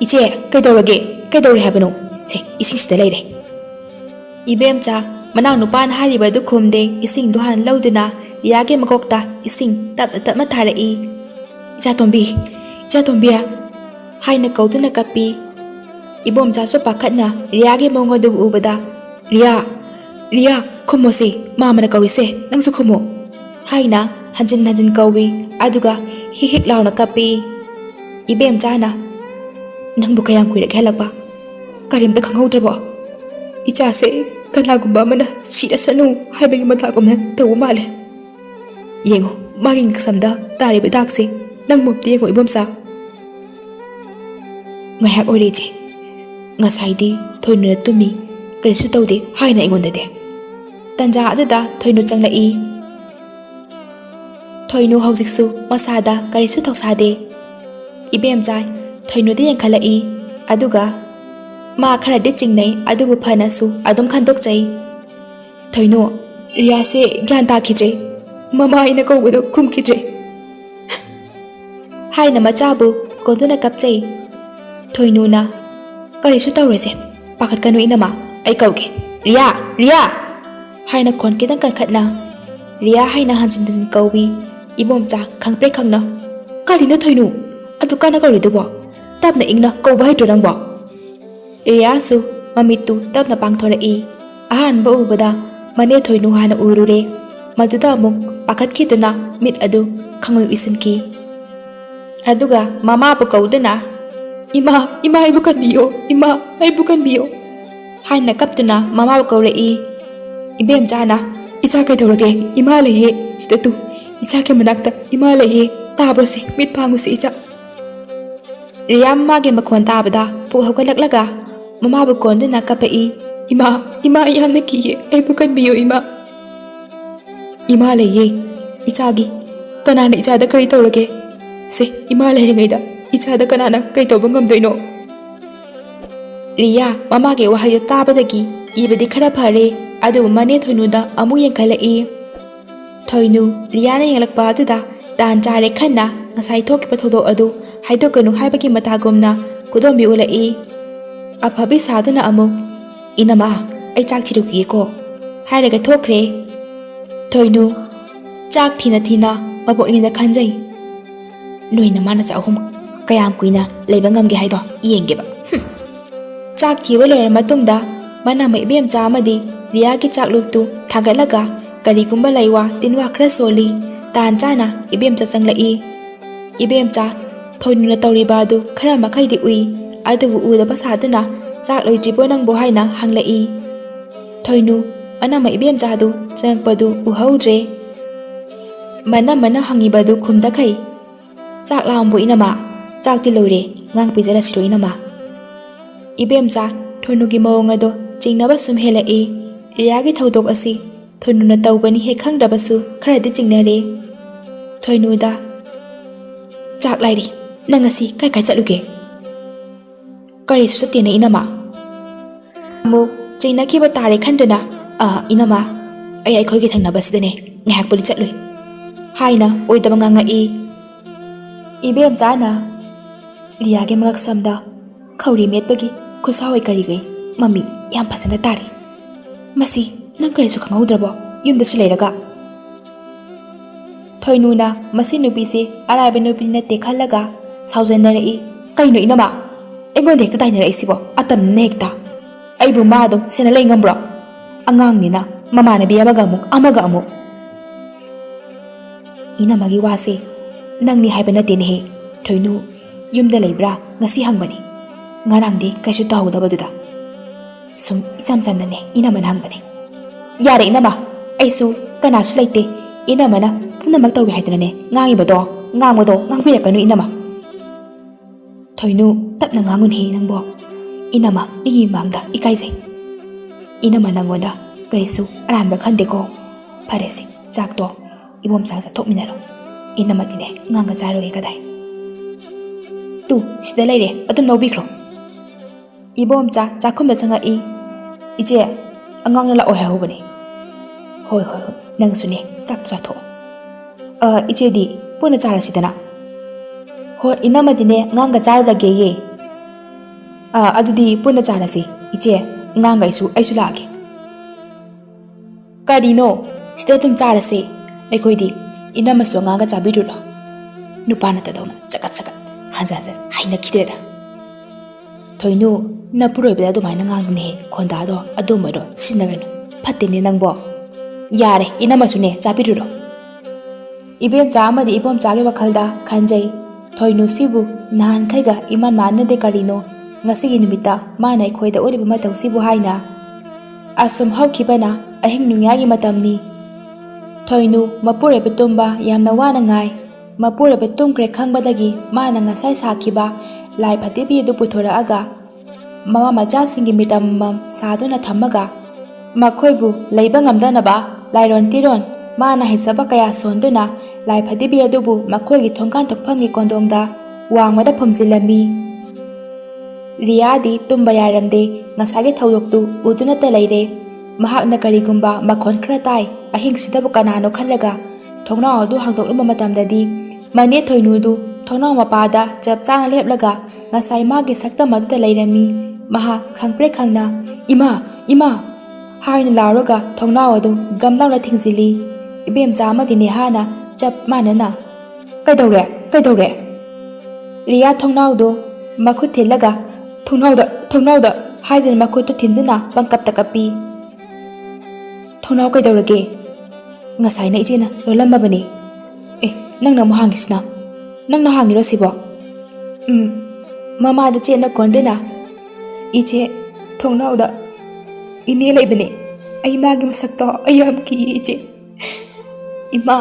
ꯏꯆꯦ ꯀꯩꯗꯧꯔꯦ ꯍꯥꯏꯕꯅꯣ ꯁꯦ ꯏꯁꯤꯡꯁꯤꯗ ꯂꯩꯔꯦ ꯏꯕꯦꯝꯆꯥ ꯃꯅꯥꯎꯅꯨꯄꯥꯅ ꯍꯥꯏꯔꯤꯕꯗꯨ ꯈꯨꯝꯗꯦ ꯏꯁꯤꯡꯗꯨ ꯍꯥꯟꯅ ꯂꯧꯗꯨꯅ ꯔꯤꯌꯥꯒꯤ ꯃꯀꯣꯛꯇ ꯏꯁꯤꯡ ꯇꯞꯅ ꯇꯞꯅ ꯊꯥꯔꯛꯏ ꯏꯆꯥ ꯇꯣꯝꯕꯤ ꯍꯥꯏꯅ ꯀꯧꯗꯨꯅ ꯀꯞꯄꯤ ꯏꯕꯣꯝꯆꯥꯁꯨ ꯄꯥꯈꯠꯅ ꯔꯤꯌꯥꯒꯤ ꯃꯑꯣꯡ ꯑꯗꯨ ꯎꯕꯗ ꯔꯤꯌꯥ ꯈꯨꯝꯃꯣꯁꯦ ꯃꯥꯃꯅ ꯀꯧꯔꯤꯁꯦ ꯅꯪꯁꯨ ꯈꯨꯝꯃꯣ ꯍꯥꯏꯅ ꯍꯟꯖꯤꯟ ꯍꯟꯖꯤꯟ ꯀꯧꯏ ꯑꯗꯨꯒ ꯍꯤꯛ ꯍꯤꯛ ꯂꯥꯎꯅ ꯀꯞꯄꯤ ꯏꯕꯦꯝꯆꯥꯅ ꯅꯪꯕꯨ ꯀꯌꯥꯝ ꯀꯨꯏꯔꯒꯦ ꯍꯜꯂꯛꯄ ꯀꯔꯤꯝꯇ ꯈꯪꯍꯧꯗ꯭ꯔꯕꯣ ꯏꯆꯥꯁꯦ ꯀꯅꯥꯒꯨꯝꯕ ꯑꯃꯅ ꯁꯤꯔꯁꯅꯨ ꯍꯥꯏꯕꯒꯤ ꯃꯊꯥꯒꯨꯝꯅ ꯇꯧꯕ ꯃꯥꯜꯂꯦ ꯌꯦꯡꯉꯣ ꯃꯥꯒꯤ ꯉꯛꯁꯝꯗ ꯇꯥꯔꯤꯕ ꯗꯥꯛꯁꯦ ꯅꯪꯕꯨ ꯑꯝꯇ ꯌꯦꯡꯉꯣ ꯏꯕꯣꯝꯆꯥ ꯉꯥꯏꯍꯥꯛ ꯑꯣꯏꯔꯦ ꯏꯆꯦ ꯉꯁꯥꯏꯗꯤ ꯊꯣꯏꯅꯨꯅ ꯇꯨꯝꯃꯤ ꯀꯔꯤꯁꯨ ꯇꯧꯗꯦ ꯍꯥꯏꯅ ꯑꯩꯉꯣꯟꯗꯗꯤ ꯇꯟꯖꯥ ꯑꯗꯨꯗ ꯊꯣꯏꯅꯨ ꯆꯪꯂꯛꯏ ꯊꯣꯏꯅꯨ ꯍꯧꯖꯤꯛꯁꯨ ꯃꯁꯥꯗ ꯀꯔꯤꯁꯨ ꯊꯧꯁꯥꯗꯦ ꯏꯕꯦꯝꯆꯥ ꯊꯣꯏꯅꯨꯗ ꯌꯦꯡꯈꯠꯂꯛꯏ ꯑꯗꯨꯒ ꯃꯥ ꯈꯔꯗꯤ ꯆꯤꯡꯅꯩ ꯑꯗꯨꯕꯨ ꯐꯅꯁꯨ ꯑꯗꯨꯝ ꯈꯟꯗꯣꯛꯆꯩ ꯊꯣꯏꯅꯨ ꯔꯤꯌꯥꯁꯦ ꯒ꯭ꯌꯥꯟ ꯇꯥꯈꯤꯗ꯭ꯔꯦ ꯃꯃꯥ ꯑꯩꯅ ꯀꯧꯕꯗꯣ ꯈꯨꯝꯈꯤꯗ꯭ꯔꯦ ꯍꯥꯏꯅ ꯃꯆꯥꯕꯨ ꯀꯣꯟꯗꯨꯅ ꯀꯞꯆꯩ ꯊꯣꯏꯅꯨꯅ ꯀꯔꯤꯁꯨ ꯇꯧꯔꯣꯏꯁꯦ ꯄꯥꯈꯠꯀꯅꯨ ꯏꯅꯝꯃ ꯑꯩ ꯀꯧꯒꯦ ꯔꯤꯌꯥ ꯍꯥꯏꯅ ꯈꯣꯟ ꯈꯤꯇꯪ ꯀꯟꯈꯠꯅ ꯔꯤꯌꯥ ꯍꯥꯏꯅ ꯍꯟꯖꯤꯟ ꯍꯟꯖꯤꯟ ꯀꯧꯏ ꯏꯕꯣꯝꯆꯥ ꯈꯪꯄ꯭ꯔꯦꯛ ꯈꯪꯅ ꯀꯔꯤꯅꯣ ꯊꯣꯏꯅꯨ ꯑꯗꯨ ꯀꯟꯅ ꯀꯧꯔꯤꯗꯨꯕꯣ ꯇꯞꯅ ꯏꯪꯅ ꯀꯧꯕ ꯍꯩꯇ꯭ꯔꯣ ꯅꯪꯕꯣ ꯔꯤꯌꯥꯁꯨ ꯃꯃꯤꯠꯇꯨ ꯇꯞꯅ ꯄꯥꯡꯊꯣꯔꯛꯏ ꯑꯍꯥꯟꯕ ꯎꯕꯗ ꯃꯅꯦ ꯊꯣꯏꯅꯨ ꯍꯥꯟꯅ ꯎꯔꯨꯔꯦ ꯃꯗꯨꯗ ꯑꯃꯨꯛ ꯄꯥꯈꯠꯈꯤꯗꯨꯅ ꯃꯤꯠ ꯑꯗꯨ ꯈꯪꯎꯏ ꯎꯏꯁꯤꯟꯈꯤ ꯑꯗꯨꯒ ꯃꯃꯥꯕꯨ ꯀꯧꯗꯨꯅ ꯏꯃꯥ ꯑꯩꯕꯨ ꯀꯟꯕꯤꯌꯣ ꯏꯃꯥ ꯑꯩꯕꯨ ꯀꯟꯕꯤꯌꯣ ꯍꯥꯏꯅ ꯀꯞꯇꯨꯅ ꯃꯃꯥꯕꯨ ꯀꯧꯔꯛꯏ ꯏꯕꯦꯝꯆꯥꯅ ꯏꯆꯥ ꯀꯩꯗꯧꯔꯒꯦ ꯏꯃꯥ ꯂꯩꯌꯦ ꯁꯤꯗ ꯇꯨ ꯏꯆꯥꯒꯤ ꯃꯅꯥꯛꯇ ꯏꯃꯥ ꯂꯩꯌꯦ ꯇꯥꯕ꯭ꯔꯣꯁꯦ ꯃꯤꯠ ꯄꯥꯡꯉꯨꯁꯦ ꯏꯆꯥ ꯔꯤꯌꯥ ꯃꯥꯒꯤ ꯃꯈꯣꯟ ꯇꯥꯕꯗ ꯄꯨꯛ ꯍꯧꯒꯠꯂꯛꯂꯒ ꯃꯃꯥꯕꯨ ꯀꯣꯟꯗꯨꯅ ꯀꯞꯄꯛꯏ ꯏꯃꯥ ꯌꯥꯝꯅ ꯀꯤꯌꯦ ꯑꯩꯕꯨ ꯀꯟꯕꯤꯌꯣ ꯏꯃꯥ ꯂꯩꯌꯦ ꯏꯆꯥꯒꯤ ꯀꯅꯥꯅ ꯏꯆꯥꯗ ꯀꯔꯤ ꯇꯧꯔꯒꯦ? ꯁꯦ ꯏꯃꯥ ꯂꯩꯔꯤꯉꯩꯗ ꯏꯆꯥꯗ ꯀꯅꯥꯅ ꯀꯩ ꯇꯧꯕ ꯉꯝꯗꯣꯏꯅꯣ? ꯔꯤꯌꯥ ꯃꯃꯥꯒꯤ ꯋꯥꯍꯩꯗꯨ ꯇꯥꯕꯗꯒꯤ ꯏꯕꯗꯤ ꯈꯔ ꯐꯔꯦ, ꯑꯗꯨꯕꯨ ꯃꯅꯦ ꯊꯣꯏꯅꯨꯗ ꯑꯃꯨꯛ ꯌꯦꯡꯈꯠꯂꯛꯏ꯫ ꯊꯣꯏꯅꯨ ꯔꯤꯌꯥꯅ ꯌꯦꯡꯂꯛꯄ ꯑꯗꯨꯗ ꯇꯥꯟ ꯆꯥꯔꯦ ꯈꯟꯅ ꯉꯁꯥꯏ ꯊꯣꯛꯈꯤꯕ ꯊꯧꯗꯣꯛ ꯑꯗꯨ ꯍꯥꯏꯗꯣꯛꯀꯅꯨ ꯍꯥꯏꯕꯒꯤ ꯃꯇꯥꯒꯨꯝꯅ ꯈꯨꯗꯣꯝꯕꯤ ꯎꯠꯂꯛꯏ꯫ ꯑꯐꯕꯤ ꯁꯥꯗꯨꯅ ꯑꯃꯨꯛ "ꯏꯅꯝꯃ, ꯑꯩ ꯆꯥꯛ ꯊꯤꯔꯨꯈꯤꯒꯦꯀꯣ" ꯍꯥꯏꯔꯒ ꯊꯣꯛꯈ꯭ꯔꯦ꯫ ꯊꯣꯏꯅꯨ ꯆꯥꯛ ꯊꯤꯅ ꯊꯤꯅ ꯃꯄꯣꯛꯅꯤꯡꯗ ꯈꯟꯖꯩ, ꯅꯣꯏ ꯅꯃꯥꯅꯆꯥ ꯑꯍꯨꯝ ꯀꯌꯥꯝ ꯀꯨꯏꯅ ꯂꯩꯕ ꯉꯝꯒꯦ ꯍꯥꯏꯗꯣ ꯌꯦꯡꯒꯦꯕ꯫ ꯆꯥꯛ ꯊꯤꯕ ꯂꯣꯏꯔ ꯃꯇꯨꯡꯗ ꯃꯅꯝꯃ ꯏꯕꯦꯝꯆꯥ ꯑꯃꯗꯤ ꯔꯤꯌꯥꯒꯤ ꯆꯥꯛꯂꯨꯛꯇꯨ ꯊꯥꯡꯒꯠꯂꯒ ꯀꯔꯤꯒꯨꯝꯕ ꯂꯩꯋꯥ ꯇꯤꯟꯋꯥ ꯈꯔ ꯁꯣꯜꯂꯤ꯫ ꯇꯥꯟ ꯆꯥꯅ ꯏꯕꯦꯝꯆꯥ ꯆꯪꯂꯛꯏ꯫ ꯏꯕꯦꯝꯆꯥ ꯊꯣꯏꯅꯨꯅ ꯇꯧꯔꯤꯕ ꯑꯗꯨ ꯈꯔ ꯃꯈꯩꯗꯤ ꯎꯏ, ꯑꯗꯨꯕꯨ ꯎꯗꯕ ꯁꯥꯗꯨꯅ ꯆꯥꯛ ꯂꯣꯏꯗ꯭ꯔꯤꯕꯣ ꯅꯪꯕꯨ ꯍꯥꯏꯅ ꯍꯪꯂꯛꯏ꯫ ꯊꯣꯏꯅꯨ ꯃꯅꯝꯃ ꯏꯕꯦꯝꯆꯥꯗꯨ ꯆꯪꯉꯛꯄꯗꯨ ꯎꯍꯧꯗ꯭ꯔꯦ꯫ ꯃꯅꯝꯃꯅ ꯍꯪꯉꯤꯕꯗꯨ ꯈꯨꯝꯗꯈꯩ "ꯆꯥꯛ ꯂꯥꯝꯕꯣ ꯏꯅꯝꯃ? ꯆꯥꯛꯇꯤ ꯂꯣꯏꯔꯦ, ꯉꯥꯡ ꯄꯤꯖꯔꯁꯤꯔꯣ ꯏꯅꯝꯃ?" ꯏꯕꯦꯝꯆꯥ ꯊꯣꯏꯅꯨꯒꯤ ꯃꯑꯣꯡ ꯑꯗꯣ ꯆꯤꯡꯅꯕ ꯁꯨꯝ ꯍꯦꯜꯂꯛꯏ꯫ ꯔꯤꯌꯥꯒꯤ ꯊꯧꯗꯣꯛ ꯑꯁꯤ ꯊꯣꯏꯅꯨꯅ ꯇꯧꯕꯅꯤ ꯍꯦꯛ ꯈꯪꯗ꯭ꯔꯕꯁꯨ ꯈꯔꯗꯤ ꯆꯤꯡꯅꯔꯦ꯫ ꯊꯣꯏꯅꯨꯗ "ꯆꯥꯛ ꯂꯥꯏꯔꯤ, ꯅꯪ ꯉꯁꯤ ꯀꯥꯏ ꯀꯥꯏ ꯆꯠꯂꯨꯒꯦ?" "ꯀꯔꯤꯁꯨ ꯆꯠꯇꯦꯅꯦ ꯏꯅꯝꯃ." ꯑꯃꯨꯛ ꯆꯤꯡꯅꯈꯤꯕ ꯇꯥꯔꯦ ꯈꯟꯗꯨꯅ "ꯏꯅꯝꯃ, ꯑꯩꯈꯣꯏꯒꯤ ꯊꯪꯅꯕꯁꯤꯗꯅꯦ ꯉꯥꯏꯍꯥꯛꯄꯨꯗꯤ ꯆꯠꯂꯨꯏ" ꯍꯥꯏꯅ ꯑꯣꯏꯗꯕ ꯉꯥꯡꯉꯛꯏ꯫ ꯏꯕꯦꯝꯆꯥꯅ ꯔꯤꯌꯥꯒꯤ ꯃꯉꯛꯁꯝꯗ ꯈꯧꯔꯤ ꯃꯦꯠꯄꯒꯤ ꯈꯨꯠꯁꯥꯑꯣꯏ ꯀꯔꯤꯒꯩ ꯃꯃꯤ ꯌꯥꯝ ꯐꯖꯅ ꯇꯥꯔꯤ꯫ "ꯃꯁꯤ ꯅꯪ ꯀꯔꯤꯁꯨ ꯈꯪꯍꯧꯗ꯭ꯔꯕꯣ, ꯌꯨꯝꯗꯁꯨ ꯂꯩꯔꯒ?" ꯊꯣꯏꯅꯨꯅ ꯃꯁꯤ ꯅꯨꯄꯤꯁꯦ ꯑꯔꯥꯏꯕ ꯅꯨꯄꯤ ꯅꯠꯇꯦ ꯈꯜꯂꯒ ꯁꯥꯎꯖꯟꯅꯔꯛꯏ꯫ "ꯀꯩꯅꯣ ꯏꯅꯝꯃ, ꯑꯩꯉꯣꯟꯗ ꯍꯦꯛꯇ ꯇꯥꯏꯅꯔꯛꯏꯁꯤꯕꯣ ꯑꯇꯝꯅꯅ ꯍꯦꯛꯇ? ꯑꯩꯕꯨ ꯃꯥ ꯑꯗꯨꯝ ꯁꯦꯟꯅ ꯂꯩ ꯉꯝꯕ꯭ꯔꯣ? ꯑꯉꯥꯡꯅꯤꯅ ꯃꯃꯥꯟꯅꯕꯤ ꯑꯃꯒ ꯑꯃꯨꯛ." "ꯏꯅꯝꯃꯒꯤ ꯋꯥꯁꯦ ꯅꯪꯅꯤ ꯍꯥꯏꯕ ꯅꯠꯇꯦꯅꯦꯍꯦ ꯊꯣꯏꯅꯨ, ꯌꯨꯝꯗ ꯂꯩꯕ꯭ꯔꯥ ꯉꯁꯤ ꯍꯪꯕꯅꯤ, ꯉꯔꯥꯡꯗꯤ ꯀꯩꯁꯨ ꯇꯧꯍꯧꯗꯕꯗꯨꯗ ꯁꯨꯝ ꯏꯆꯝ ꯆꯝꯅꯅꯦ ꯏꯅꯝꯃꯅ ꯍꯪꯕꯅꯤ." "ꯌꯥꯔꯦ ꯏꯅꯝꯃ, ꯑꯩꯁꯨ ꯀꯅꯥꯁꯨ ꯂꯩꯇꯦ, ꯏꯅꯝꯃꯅ ꯄꯨꯝꯅꯃꯛ ꯇꯧꯏ ꯍꯥꯏꯗꯅꯅꯦ ꯉꯥꯡꯉꯤꯕꯗꯣ, ꯉꯥꯡꯕꯤꯔꯛꯀꯅꯨ ꯏꯅꯝꯃ." "ꯊꯣꯏꯅꯨ, ꯇꯞꯅ ꯉꯥꯡꯉꯨꯅꯦꯍꯦ ꯅꯪꯕꯣ, ꯏꯅꯝꯃ ꯃꯤꯒꯤ ꯃꯃꯥꯡꯗ ꯏꯀꯥꯏꯖꯩ. ꯏꯅꯝꯃ ꯅꯪꯉꯣꯟꯗ ꯀꯔꯤꯁꯨ ꯑꯔꯥꯟꯕ ꯈꯟꯗꯦꯀꯣ. ꯐꯔꯦꯁꯦ, ꯆꯥꯛꯇꯣ ꯏꯕꯣꯝꯆꯥꯒ ꯆꯠꯊꯣꯛꯃꯤꯟꯅꯔꯣ, ꯏꯅꯝꯃꯗꯤꯅꯦ ꯉꯥꯡꯒ ꯆꯥꯔꯨꯒꯦ ꯀꯗꯥꯏ? ꯇꯨ ꯁꯤꯗ ꯂꯩꯔꯦ, ꯑꯗꯨꯝ ꯂꯧꯕꯤꯈ꯭ꯔꯣ." ꯏꯕꯣꯝꯆꯥ ꯆꯥꯛꯈꯨꯝꯗ ꯆꯪꯉꯛꯏ꯫ "ꯏꯆꯦ, ꯑꯉꯥꯡꯅ ꯂꯥꯛꯑꯣ ꯍꯥꯏꯍꯧꯕꯅꯦ." ꯍꯣꯏ, ꯅꯪꯁꯨꯅꯦ ꯆꯥꯛꯇꯣ ꯆꯥꯊꯣꯛꯑꯣ." "ꯏꯆꯦꯗꯤ ꯄꯨꯟꯅ ꯆꯥꯔꯁꯤꯗꯅ." "ꯍꯣꯏ, ꯏꯅꯝꯃꯗꯤꯅꯦ ꯉꯥꯡꯒ ꯆꯥꯔꯨꯔꯒꯦꯌꯦ." "ꯑꯗꯨꯗꯤ ꯄꯨꯟꯅ ꯆꯥꯔꯁꯤ ꯏꯆꯦ, ꯉꯥꯡꯒ ꯑꯩꯁꯨ ꯂꯥꯛꯑꯒꯦ." "ꯀꯔꯤꯅꯣ, ꯁꯤꯗ ꯑꯗꯨꯝ ꯆꯥꯔꯁꯦ, ꯑꯩꯈꯣꯏꯗꯤ ꯏꯅꯝꯃꯁꯨ ꯑꯉꯥꯡꯒ ꯆꯥꯕꯤꯔꯨꯔꯣ." ꯅꯨꯄꯥ ꯅꯠꯇꯗꯧꯅ ꯆꯒꯠ ꯍꯟꯖꯟ ꯍꯩꯅꯈꯤꯗ꯭ꯔꯦꯗ. "ꯊꯣꯏꯅꯨ, ꯅꯄꯨꯔꯣꯏꯕꯗ ꯑꯗꯨꯃꯥꯏꯅ ꯉꯥꯡꯒꯅꯨꯍꯦ, ꯈꯣꯟꯗꯥꯗꯣ ꯑꯗꯨꯝꯕꯗꯣ ꯁꯤꯖꯤꯟꯅꯒꯅꯨ, ꯐꯠꯇꯦꯅꯦ ꯅꯪꯕꯣ." "ꯌꯥꯔꯦ, ꯏꯅꯝꯃꯁꯨꯅꯦ ꯆꯥꯕꯤꯔꯨꯔꯣ." ꯏꯕꯦꯝꯆꯥ ꯑꯃꯗꯤ ꯏꯕꯣꯝꯆꯥꯒꯤ ꯋꯥꯈꯜꯗ ꯈꯟꯖꯩ, ꯊꯣꯏꯅꯨꯁꯤꯕꯨ ꯅꯍꯥꯟꯈꯩꯒ ꯏꯃꯥꯟ ꯃꯥꯟꯅꯗꯦ ꯀꯔꯤꯅꯣ ꯉꯁꯤꯒꯤ ꯅꯨꯃꯤꯠꯇ ꯃꯥꯅ ꯑꯩꯈꯣꯏꯗ ꯎꯠꯂꯤꯕ ꯃꯇꯧꯁꯤꯕꯨ ꯍꯥꯏꯅ꯫ ꯑꯁꯨꯝ ꯍꯧꯈꯤꯕꯅ ꯑꯍꯤꯡ ꯅꯣꯡꯌꯥꯏꯒꯤ ꯃꯇꯝꯅꯤ꯫ ꯊꯣꯏꯅꯨ ꯃꯄꯨꯔꯣꯏꯕ ꯇꯨꯝꯕ ꯌꯥꯝꯅ ꯋꯥꯅ ꯉꯥꯏ꯫ ꯃꯄꯨꯔꯣꯏꯕ ꯇꯨꯝꯈ꯭ꯔꯦ ꯈꯪꯕꯗꯒꯤ ꯃꯥꯅ ꯉꯁꯥꯏ ꯁꯥꯈꯤꯕ ꯂꯥꯏ ꯐꯗꯤꯕꯤ ꯑꯗꯨ ꯄꯨꯊꯣꯔꯛꯑꯒ ꯃꯃꯥ ꯃꯆꯥꯁꯤꯡꯒꯤ ꯃꯤꯇꯝ ꯑꯃꯃꯝ ꯁꯥꯗꯨꯅ ꯊꯝꯃꯒ ꯃꯈꯣꯏꯕꯨ ꯂꯩꯕ ꯉꯝꯗꯅꯕ ꯂꯥꯏꯔꯣꯟ ꯇꯤꯔꯣꯟ ꯃꯥꯅ ꯍꯩꯖꯕ ꯀꯌꯥ ꯁꯣꯟꯗꯨꯅ ꯂꯥꯏ ꯐꯗꯤꯕꯤ ꯑꯗꯨꯕꯨ ꯃꯈꯣꯏꯒꯤ ꯊꯣꯡꯒꯥꯟ ꯊꯣꯛꯐꯝꯒꯤ ꯀꯣꯟꯗꯣꯡꯗ ꯋꯥꯡꯃꯗ ꯐꯨꯝꯖꯤꯜꯂꯝꯃꯤ꯫ ꯔꯤꯌꯥꯗꯤ ꯇꯨꯝꯕ ꯌꯥꯔꯝꯗꯦ, ꯉꯁꯥꯏꯒꯤ ꯊꯧꯗꯣꯛꯇꯨ ꯎꯗꯨꯅꯇ ꯂꯩꯔꯦ꯫ ꯃꯍꯥꯛꯅ ꯀꯔꯤꯒꯨꯝꯕ ꯃꯈꯣꯟ ꯈꯔ ꯇꯥꯏ, ꯑꯍꯤꯡꯁꯤꯗꯕꯨ ꯀꯅꯥꯅꯣ ꯈꯜꯂꯒ ꯊꯣꯡꯅꯥꯎ ꯑꯗꯨ ꯍꯥꯡꯗꯣꯛꯂꯨꯕ ꯃꯇꯝꯗꯗꯤ ꯃꯅꯦ ꯊꯣꯏꯅꯨꯗꯨ ꯊꯣꯡꯅꯥꯎ ꯃꯄꯥꯗ ꯆꯞ ꯆꯥꯅ ꯂꯦꯞꯂꯒ ꯉꯁꯥꯏ ꯃꯥꯒꯤ ꯁꯛꯇꯝ ꯑꯗꯨꯗ ꯂꯩꯔꯝꯃꯤ꯫ ꯃꯍꯥꯛ ꯈꯪꯄ꯭ꯔꯦꯛ ꯈꯪꯅ "ꯏꯃꯥ, ꯏꯃꯥ" ꯍꯥꯏꯅ ꯂꯥꯎꯔꯒ ꯊꯣꯡꯅꯥꯎ ꯑꯗꯨ ꯒꯝ ꯂꯥꯎꯅ ꯊꯤꯡꯖꯤꯜꯂꯤ꯫ ꯏꯕꯦꯝꯆꯥ ꯑꯃꯗꯤ ꯅꯦꯍꯥꯅ ꯆꯞ ꯃꯥꯟꯅꯅ "ꯀꯩꯗꯧꯔꯦ?" ꯔꯤꯌꯥ ꯊꯣꯡꯅꯥꯎꯗꯨ ꯃꯈꯨꯠ ꯊꯤꯜꯂꯒ ꯊꯣꯡꯅꯥꯎꯗ ꯍꯥꯏꯗꯨꯅ ꯃꯈꯨꯠꯇꯨ ꯊꯤꯟꯗꯨꯅ ꯄꯪꯀꯞꯇ ꯀꯞꯄꯤ꯫ "ꯊꯣꯡꯅꯥꯎ ꯀꯩꯗꯧꯔꯒꯦ? ꯉꯁꯥꯏꯅ ꯏꯆꯦꯅ ꯂꯣꯜꯂꯝꯃꯕꯅꯦ." "ꯅꯪꯅ ꯑꯃꯨꯛ ꯍꯥꯡꯉꯤꯁꯤꯅ? ꯅꯪꯅ ꯍꯥꯡꯉꯤꯔꯣ ꯁꯤꯕꯣ?" ꯃꯃꯥꯗ ꯆꯦꯠꯅ ꯀꯣꯟꯗꯨꯅ "ꯏꯆꯦ, ꯊꯣꯡꯅꯥꯎꯗ ꯏꯅꯦ ꯂꯩꯕꯅꯦ, ꯑꯩ ꯃꯥꯒꯤ ꯃꯁꯛꯇꯣ ꯑꯩ ꯌꯥꯝ ꯀꯤꯌꯦ ꯏꯆꯦ. ꯏꯃꯥ,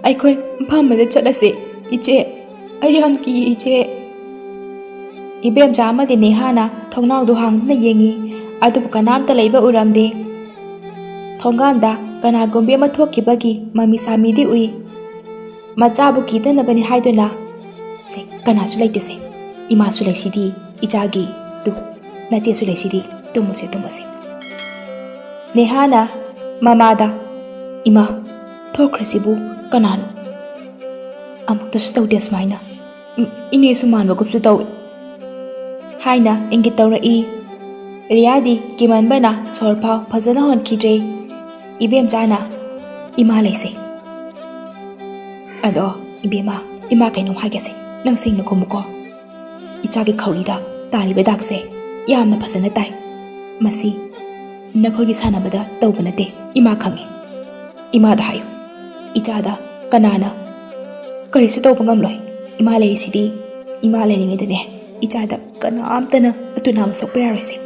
ꯑꯩꯈꯣꯏ ꯃꯐꯝ ꯑꯃꯗ ꯆꯠꯂꯁꯦ ꯏꯆꯦ, ꯑꯩ ꯌꯥꯝ ꯀꯤꯌꯦ ꯏꯆꯦ." ꯏꯕꯦꯝꯆꯥ ꯑꯃꯗꯤ ꯅꯦꯍꯥꯅ ꯊꯣꯡꯅꯥꯎꯗꯨ ꯍꯥꯡꯗꯨꯅ ꯌꯦꯡꯉꯤ, ꯑꯗꯨꯕꯨ ꯀꯅꯥꯝꯇ ꯂꯩꯕ ꯎꯔꯝꯗꯦ꯫ ꯊꯣꯡꯒꯥꯟꯗ ꯀꯅꯥꯒꯨꯝꯕꯤ ꯑꯃ ꯊꯣꯛꯈꯤꯕꯒꯤ ꯃꯃꯤ ꯁꯥꯃꯤꯗꯤ ꯎꯏ꯫ Machabu kitanabani haiduna. Se kanasu laitese. Imasu laisidi ichagi tu. Nachesu laisidi tumuse. Nehana mamada ima thokrasibu kananu. Amuktasu tawde sumaina. Inesu manba gupsu tawi. Haina ingit tawrai. Riyadi kimanbana sorpau fazana honkidre. Ibemchana ima laise. Ado ima kainom hagese. Nang sing kumuko. Ichagi kaurida tari bedakse. Yamna fazana tai. Masi nakhogi sanabada tawbanate ima khange. Ima da hayo. Ichada kanana. Karisu tawbangamloi. Ima laisidi. Ima lainidane. Ichada kanamtana atunam sokpayarese.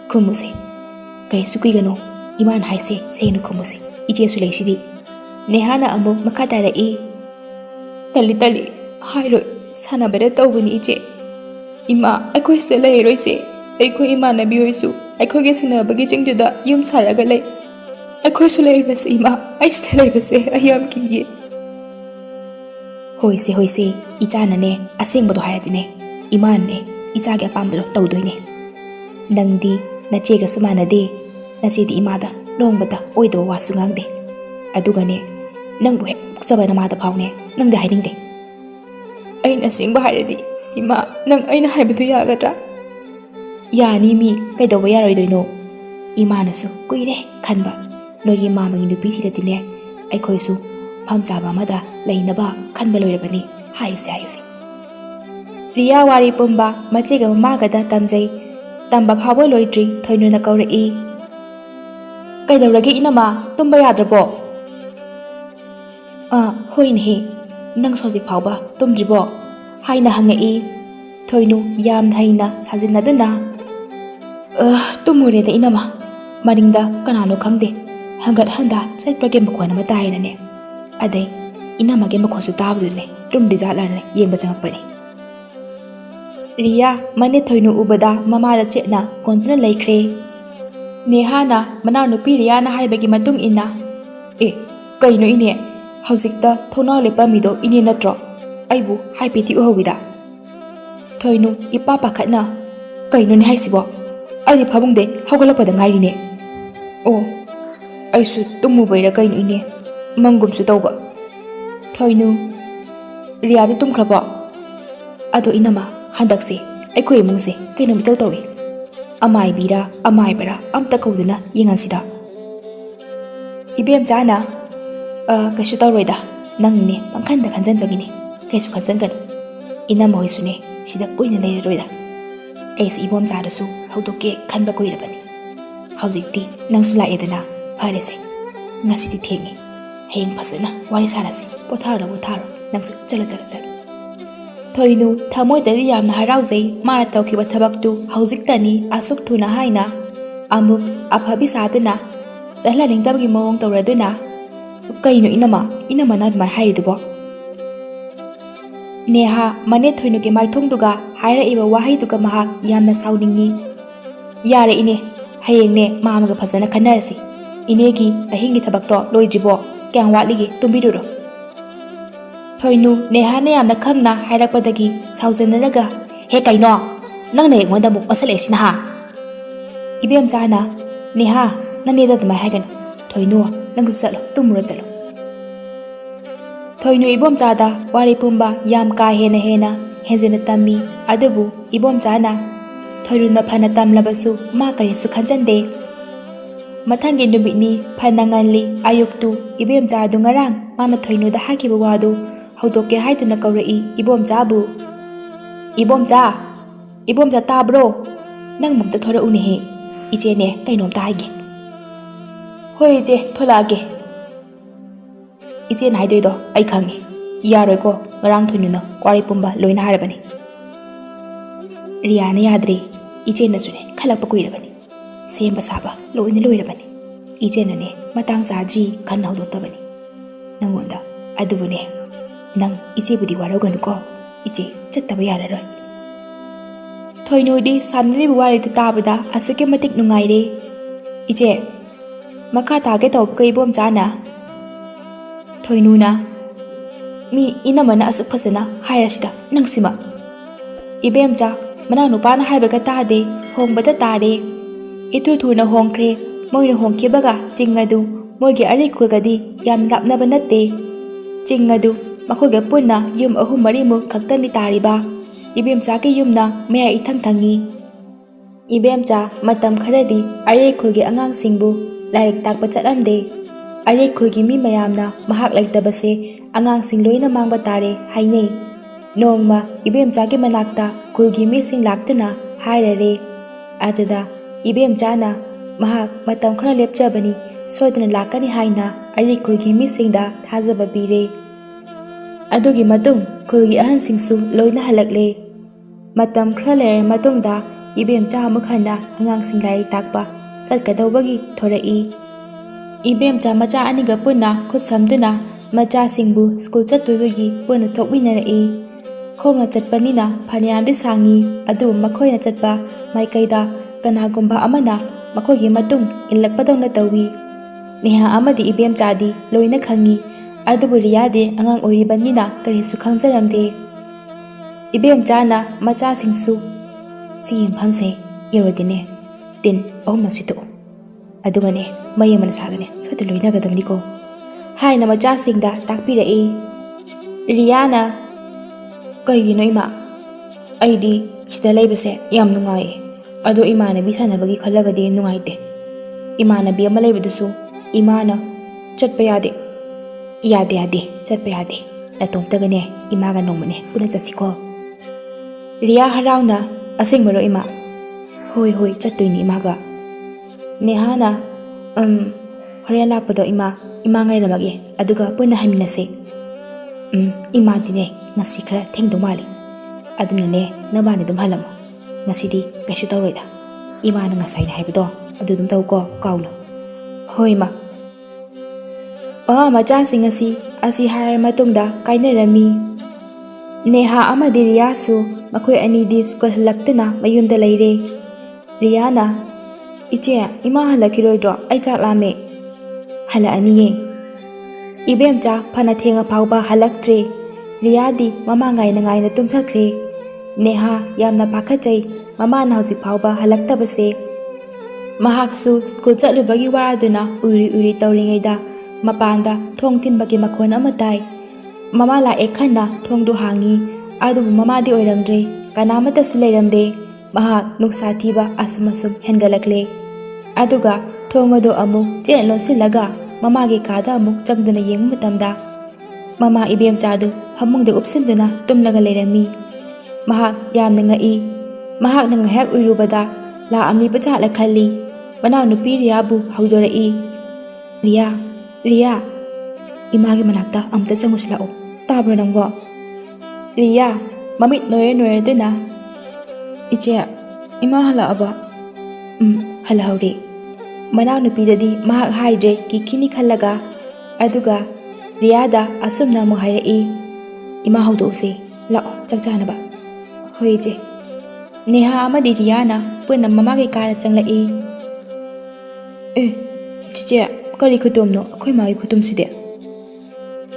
Kumuse. Karisu kuigano. Iman haise senu kumuse. Ijesu laisidi. Nehana amu makatara e. Tali. Hairo sanabada tawbani ije. Ima akwai sela roise. Akwai imana biyoisu. Akwai gethana bagi jingjuda yum saraga lay. Akwai sulay bas ima. Aistalay base ayam kiye. Hoise. Ijana ne aseng bado haradine. Iman ne ijage pambado tawdoine. Nangdi na chega sumana de. Na chedi imada nongbata oidaba wasu ngangde. Adugane nangbu hek sabana mada phawne nangde haidingde. Aina singba hairadi ima nang aina haibadu yagadra. Yani mi kaidawa yaroidoino. Imanasu kuire khanba. Nogi mamangi nupi thiradine. Aikhoisu phamchaba amada lainaba khanba loirabani hayuse. Riya wari pumba machega mamagada tamjai. Tamba phawa loidri thoinuna kaurei. Kaidawrage inama tumba yadrabo. Hoinhe nang sozik phawba tumdribo. Haina hangei. Thoinu yam haina sajinaduna. Tumureda inama. Maringda kanano khangde. Hangat handa chatprage makhwana matainane. Adai inama ge makhosu tabdune. Tumdi jatlarne yengba changakpani. Riya mane thoinu ubada mamada chetna kontuna laikre. Nehana mana nupi Riyana haibagi matung inna. Kaino ine. Hauzikta thona lepa mido ine natro. Aibu haipeti uhawida. Thoinu ipa pakhatna. Kaino ni haisibo. Ari phabungde hawgalapada ngairine. Aisu tumubaira kaino ine. Mangumsu tawba. Thoinu Riyadi tumkhrabo. Ado inama handakse aikhoi mungse kaino mitaw tawi. Amai bira amai bara amta kauduna yengansida. Ibem chana kasu tawroida nangne pangkhanda khanjanbagini kaisu khanjanganu. Inama hoisune sida koina leiraroida. Aisi ibom chadasu haudoke khanba koirabani. Haujikti nangsu laedana pharese. Ngasidi thengi. Heng phasana wari sarasi potharo nangsu chalo. Thoinu thamoidadi yamna harauzei mana tawkhiba thabaktu haujiktani asuk thuna haina amuk aphabi saduna chahla lingtabagi mawong tawraduna kaino inama na ma haidubo. Neha mane thoinu ge maithongduga haira iba wahaiduga maha yamna sauningi. Yare ine hayengne mamaga phasana khanarasi. Inegi ahingi thabakto loijibo kyang watlige tumbiruro. Thoinu Nehana yamna khangna hairakpadagi saujanaraga he kaino nangna yengwanda muk masale sina ha. Ibem chana Neha naneda dama hagan. Thoinu nangsu chalo tumuro chalo. Thoinu ibom chada wari pumba yam ka hena henjena tammi adubu ibom chana thoinu na phana tamlabasu ma karisu khanjande. Mathangi numini phana nganli ayuktu ibem chadu ngarang mana thoinu da hakiba wadu haudoke haiduna kaurei ibom chabu. Ibom cha tabro nang mumta thora unehe ije ne kainom ta haige. Hoi ije tholage. Ije nai doido ai khangi. Yaroi ko ngarang thoinuna kwari pumba loina harabani. Riyana yadre ije na sune khalakpa kuirabani. Semba saba loina loirabani. Ije na ne matang sajri khan haudotabani. Nangonda adubune nang ije budi waroganu ko ije chattaba yararoi. Thoinudi sanri buwari tu tabada asuke matik nungaire. Ije makha tage tawb kai bom chana. Thoinuna mi inamana asuk fasana hairasida nangsima. Ibemcha mana nupana haibaga tade hongbada tare. Itu thuna hongkre moina hongkibaga chingadu moigi arikhulgadi yam lapnaba natte. Chingadu makoga punna yum ahum marimu khaktani tariba. Ibemcha ki yumna meya ithang thangi. Ibemcha matam kharadi arikhulgi angang singbu lairik takpa chatlamde. Arikhulgi mi mayamna mahak laitabase angang sing loina mangba tare hainei. Nongma Ibemcha ki manakta khulgi mi sing laktuna hairare. Ajada Ibemcha na mahak matam khara lepchabani soidana lakani haina arikhulgi mi singda thajaba bire. Adugi matung khulgi ahan singsu loina halakle. Matam khara ler matungda Ibemcha amuk hana angang sing lairik takpa chatkadawbagi thorai. Ibemcha macha aniga punna khut samduna macha singbu school chattuibagi punna thokminarai. Khonga chatpanina phaniyamdi sangi adu makhoina chatpa maikaida kanagumba amana makhogi matung inlakpadawna tawi. Neha amadi Ibemcha di loina khangi adubu riyade angang oiribanina karisu khangjaramde. Ibemcha na macha singsu si yimphamse yerodine tin ahum asitu adugane mayamana sagane sote loina gadamniko haina macha singda takpirai. Riyana Kaigino ima aidi sida laibase yam nungai ado imanabi sanabagi khalagadi nungaite. Imanabi ama laibadusu imana chatpa yade chatpa yade natongtagane imaga nongmane puna chatsiko. Riya harauna asengmaro ima hoi chattoini imaga. Nehana horen lakpado ima ngairamage aduga puna haminase. Imadine ngasi khara thengdo mali adunane nabani dum halamo ngasidi kaishu tawroida imana ngasai na haibado adu dum tawko kawno hoi ma mama macha sing asi harar matungda kainarami. Neha amadi Riyasu makhoi anidi school halaktuna mayumda leire. Riyana iche ima halakiroidro ai chaklame hala aniye. Ibemcha phana thenga phawba halaktre. Riyadi mama ngaina tumthakre. Neha yamna pakhachai mama na hausi phawba halaktabase. Mahaksu school chatlubagi waraduna uri tawringaida mapanda thong thinbagi makhon amatai. Mama la ekhanna thongdu hangi adubu mama di oiramdre kanamata su leiramde. Mahak nuksa thiba asumasum hengalakle. Aduga thongado amuk chenlo silaga mama ge kada amuk changduna yengmu matamda mama Ibemcha du hamungde upsinduna tumlaga leirami. Mahak yamna ngai. Mahak na ngahak uirubada la amni pachala khalli manaw nupi Riyabu haudorai. Riya imagi manakta amta changusilao tabro nangbo. Riya mamit noye duna iche ima hala aba hala haure. Manaw nupidadi mahak haidre kikini khallaga aduga Riyada asumna mu hairai. Ima haudose lao chakchanaba hoi je. Neha amadi Riyana punna mamagi kara changlai. Chiche kari khutumno akhoi magi khutumside.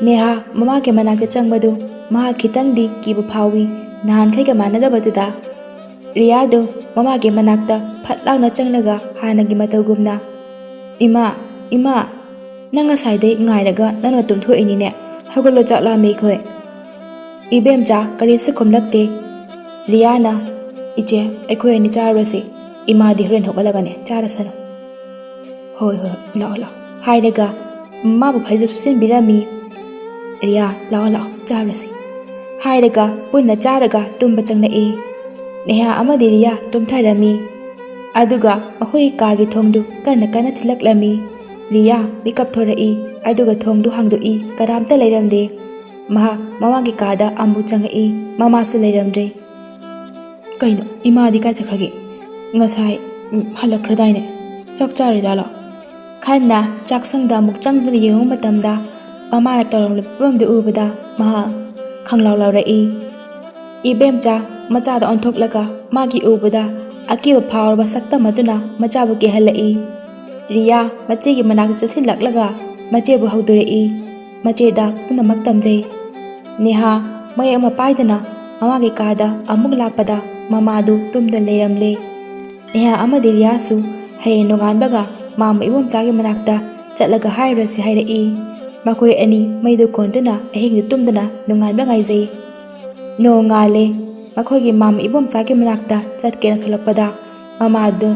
Neha mamage manakta changbadu maha khitangdi kibu phawi nahan khaiga manadabaduda. Riyadu mamage manakta phatlangna changlaga hanagi matagumna ima nanga saidai ngairaga nanga tumthoinine hagolo chakla mekhoi. Ibemcha karisu khomlakte. Riyana iche aikhoi ani charase ima di horen hogalagane charasano hoi lao hairaga mabu phaizu susin birami. Riya lao charase hairaga punna charaga tumba changlai. Neha amadi Riya tumtharami aduga makhoi kagi thongdu kana thilaklami. Riya mikap thorai aduga thongdu hangdoi karamta leiramde. Maha mamagi kada ambu changai mama su leiramdre. Kaino imadi ka chakhage ngasai halakradaine chakchari dala khanna chaksangda muk changduna yengu matamda mama na tawrong lupamde ubada maha khanglaw laurai. Ibemcha machada onthoklaga magi ubada akiba phawrba sakta maduna machabu ke halai. Riya machegi manakta chasilak laga machebu haudurai. Macheda punamak tamjai ꯅꯦꯍꯥ ꯃꯌꯦꯛ ꯑꯃ ꯄꯥꯏꯗꯅ ꯃꯃꯥꯒꯤ ꯀꯥꯗ ꯑꯃꯨꯛ ꯂꯥꯛꯄꯗ ꯃꯃꯥꯗꯨ ꯇꯨꯝꯗꯨꯅ ꯂꯩꯔꯝꯂꯦ꯫ ꯅꯦꯍꯥ ꯑꯃꯗꯤ ꯔꯤꯌꯥꯁꯨ ꯍꯌꯦꯡ ꯅꯣꯡꯉꯥꯟꯕꯒ ꯃꯥꯝꯃ ꯏꯕꯣꯝꯆꯥꯒꯤ ꯃꯅꯥꯛꯇ ꯆꯠꯂꯒ ꯍꯥꯏꯔꯨꯔꯁꯤ ꯍꯥꯏꯔꯛꯏ꯫ ꯃꯈꯣꯏ ꯑꯅꯤ ꯃꯩꯗꯨ ꯀꯣꯟꯗꯨꯅ ꯑꯍꯤꯡꯗꯨ ꯇꯨꯝꯗꯅ ꯅꯣꯡꯉꯥꯟꯕ ꯉꯥꯏꯖꯩ꯫ ꯅꯣꯡ ꯉꯥꯜꯂꯦ꯫ ꯃꯈꯣꯏꯒꯤ ꯃꯥꯝꯃ ꯏꯕꯣꯝꯆꯥꯒꯤ ꯃꯅꯥꯛꯇ ꯆꯠꯀꯦꯅ ꯊꯣꯛꯂꯛꯄꯗ ꯃꯃꯥꯗꯨ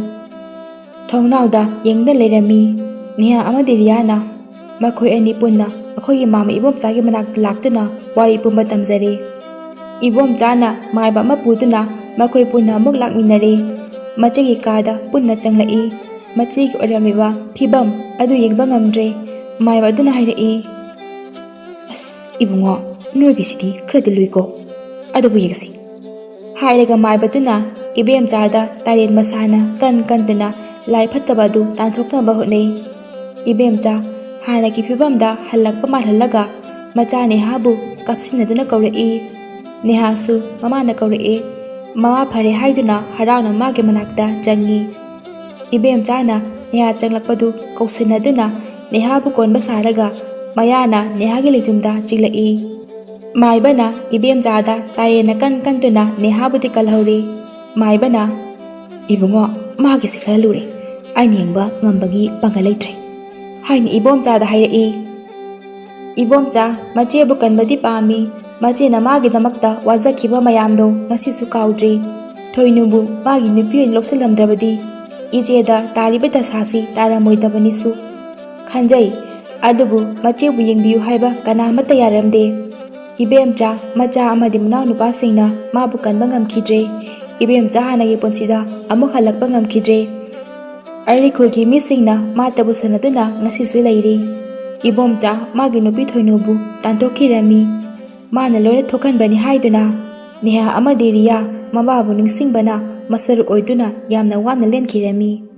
ꯊꯣꯡꯅꯥꯎꯗ ꯌꯦꯡꯗꯨꯅ ꯂꯩꯔꯝꯃꯤ꯫ ꯅꯦꯍꯥ ꯑꯃꯗꯤ ꯔꯤꯌꯥꯅ ꯃꯈꯣꯏ ꯑꯅꯤ ꯄꯨꯟꯅ ꯃꯈꯣꯏꯒꯤ ꯃꯥꯝꯃ ꯏꯕꯣꯝꯆꯥꯒꯤ ꯃꯅꯥꯛꯇ ꯂꯥꯛꯇꯨꯅ ꯋꯥꯔꯤ ꯄꯨꯝꯕ ꯇꯝꯖꯔꯦ꯫ ꯏꯕꯣꯝꯆꯥꯅ ꯃꯥꯏꯕ ꯑꯃ ꯄꯨꯗꯨꯅ ꯃꯈꯣꯏ ꯄꯨꯟꯅ ꯑꯃꯨꯛ ꯂꯥꯛꯃꯤꯟꯅꯔꯦ꯫ ꯃꯆꯦꯒꯤ ꯀꯥꯗ ꯄꯨꯟꯅ ꯆꯪꯂꯛꯏ꯫ ꯃꯆꯦꯒꯤ ꯑꯣꯏꯔꯝꯃꯤꯕ ꯐꯤꯚꯝ ꯑꯗꯨ ꯌꯦꯡꯕ ꯉꯝꯗ꯭ꯔꯦ꯫ ꯃꯥꯏꯕ ꯑꯗꯨꯅ ꯍꯥꯏꯔꯛꯏ, "ꯑꯁ ꯏꯕꯨꯡꯉꯣ, ꯅꯣꯏꯒꯤꯁꯤꯗꯤ ꯈꯔꯗꯤ ꯂꯨꯏꯀꯣ, ꯑꯗꯨꯕꯨ ꯌꯦꯡꯁꯤ" ꯍꯥꯏꯔꯒ ꯃꯥꯏꯕꯗꯨꯅ ꯏꯕꯦꯝꯆꯥꯗ ꯇꯥꯔꯦꯟ ꯃꯁꯥꯅ ꯀꯟꯗꯨꯅ ꯂꯥꯏ ꯐꯠꯇꯕ ꯑꯗꯨ ꯇꯥꯟꯊꯣꯛꯅꯕ ꯍꯣꯠꯅꯩ꯫ ꯏꯕꯦꯝꯆꯥ ꯍꯥꯟꯅꯒꯤ ꯐꯤꯚꯝꯗ ꯍꯜꯂꯛꯄ ꯃꯥꯜꯍꯜꯂꯒ ꯃꯆꯥ ꯅꯦꯍꯥꯕꯨ ꯀꯞꯁꯤꯟꯅꯗꯨꯅ ꯀꯧꯔꯛꯏ꯫ ꯅꯦꯍꯥꯁꯨ ꯃꯃꯥꯅ ꯀꯧꯔꯛꯑꯦ꯫ ꯃꯃꯥ ꯐꯔꯦ ꯍꯥꯏꯗꯨꯅ ꯍꯔꯥꯎꯅ ꯃꯥꯒꯤ ꯃꯅꯥꯛꯇ ꯆꯪꯉꯤ꯫ ꯏꯕꯦꯝꯆꯥꯅ ꯅꯦꯍꯥ ꯆꯪꯂꯛꯄꯗꯨ ꯀꯧꯁꯤꯟꯅꯗꯨꯅ ꯅꯦꯍꯥꯕꯨ ꯀꯣꯟꯕ ꯁꯥꯔꯒ ꯃꯌꯥꯅ ꯅꯦꯍꯥꯒꯤ ꯂꯩꯖꯨꯝꯗ ꯆꯤꯡꯂꯛꯏ꯫ ꯃꯥꯏꯕꯅ ꯏꯕꯦꯝꯆꯥꯗ ꯇꯥꯔꯦꯟꯅ ꯀꯟꯗꯨꯅ ꯅꯦꯍꯥꯕꯨꯗꯤ ꯀꯜꯍꯧꯔꯤ꯫ ꯃꯥꯏꯕꯅ, "ꯏꯕꯨꯡꯉꯣ, ꯃꯥꯒꯤꯁꯤ ꯈꯔ ꯂꯨꯔꯦ, ꯑꯩꯅ ꯌꯦꯡꯕ ꯉꯝꯕꯒꯤ ꯄꯥꯡꯒꯜ ꯂꯩꯇ꯭ꯔꯦ" ꯍꯥꯏꯅ ꯏꯕꯣꯝꯆꯥꯗ ꯍꯥꯏꯔꯛꯏ꯫ ꯏꯕꯣꯝꯆꯥ ꯃꯆꯦꯕꯨ ꯀꯟꯕꯗꯤ ꯄꯥꯝꯃꯤ꯫ ꯃꯆꯦꯅ ꯃꯥꯒꯤꯗꯃꯛꯇ ꯋꯥꯖꯈꯤꯕ ꯃꯌꯥꯝꯗꯣ ꯉꯁꯤꯁꯨ ꯀꯥꯎꯗ꯭ꯔꯤ꯫ ꯊꯣꯏꯅꯨꯕꯨ ꯃꯥꯒꯤ ꯅꯨꯄꯤ ꯑꯣꯏꯅ ꯂꯧꯁꯤꯜꯂꯝꯗ꯭ꯔꯕꯗꯤ ꯏꯆꯦꯗ ꯇꯥꯔꯤꯕ ꯗꯁꯥꯁꯤ ꯇꯥꯔꯝꯃꯣꯏꯗꯕꯅꯤꯁꯨ ꯈꯟꯖꯩ꯫ ꯑꯗꯨꯕꯨ ꯃꯆꯦꯕꯨ ꯌꯦꯡꯕꯤꯌꯨ ꯍꯥꯏꯕ ꯀꯅꯥꯃꯠꯇ ꯌꯥꯔꯝꯗꯦ꯫ ꯏꯕꯦꯝꯆꯥ ꯃꯆꯥ ꯑꯃꯗꯤ ꯃꯅꯥꯎꯅꯨꯄꯥꯁꯤꯡꯅ ꯃꯥꯕꯨ ꯀꯟꯕ ꯉꯝꯈꯤꯗ꯭ꯔꯦ꯫ ꯏꯕꯦꯝꯆꯥ ꯍꯥꯟꯅꯒꯤ ꯄꯨꯟꯁꯤꯗ ꯑꯃꯨꯛ ꯍꯜꯂꯛꯄ ꯉꯝꯈꯤꯗ꯭ꯔꯦ꯫ ꯑꯔꯤꯈꯨꯜꯒꯤ ꯃꯤꯁꯤꯡꯅ ꯃꯥꯇꯕꯨ ꯁꯣꯟꯅꯗꯨꯅ ꯉꯁꯤꯁꯨ ꯂꯩꯔꯤ꯫ ꯏꯕꯣꯝꯆꯥ ꯃꯥꯒꯤ ꯅꯨꯄꯤ ꯊꯣꯏꯅꯨꯕꯨ ꯇꯥꯟꯊꯣꯛꯈꯤꯔꯝꯃꯤ꯫ ꯃꯥꯅ ꯂꯣꯏꯅ ꯊꯣꯛꯍꯟꯕꯅꯤ ꯍꯥꯏꯗꯨꯅ ꯅꯦꯍꯥ ꯑꯃꯗꯤ ꯔꯤꯌꯥ ꯃꯃꯥꯕꯨ ꯅꯤꯡꯁꯤꯡꯕꯅ ꯃꯁꯔꯨꯛ ꯑꯣꯏꯗꯨꯅ ꯌꯥꯝꯅ ꯋꯥꯅ ꯂꯦꯟꯈꯤꯔꯝꯃꯤ꯫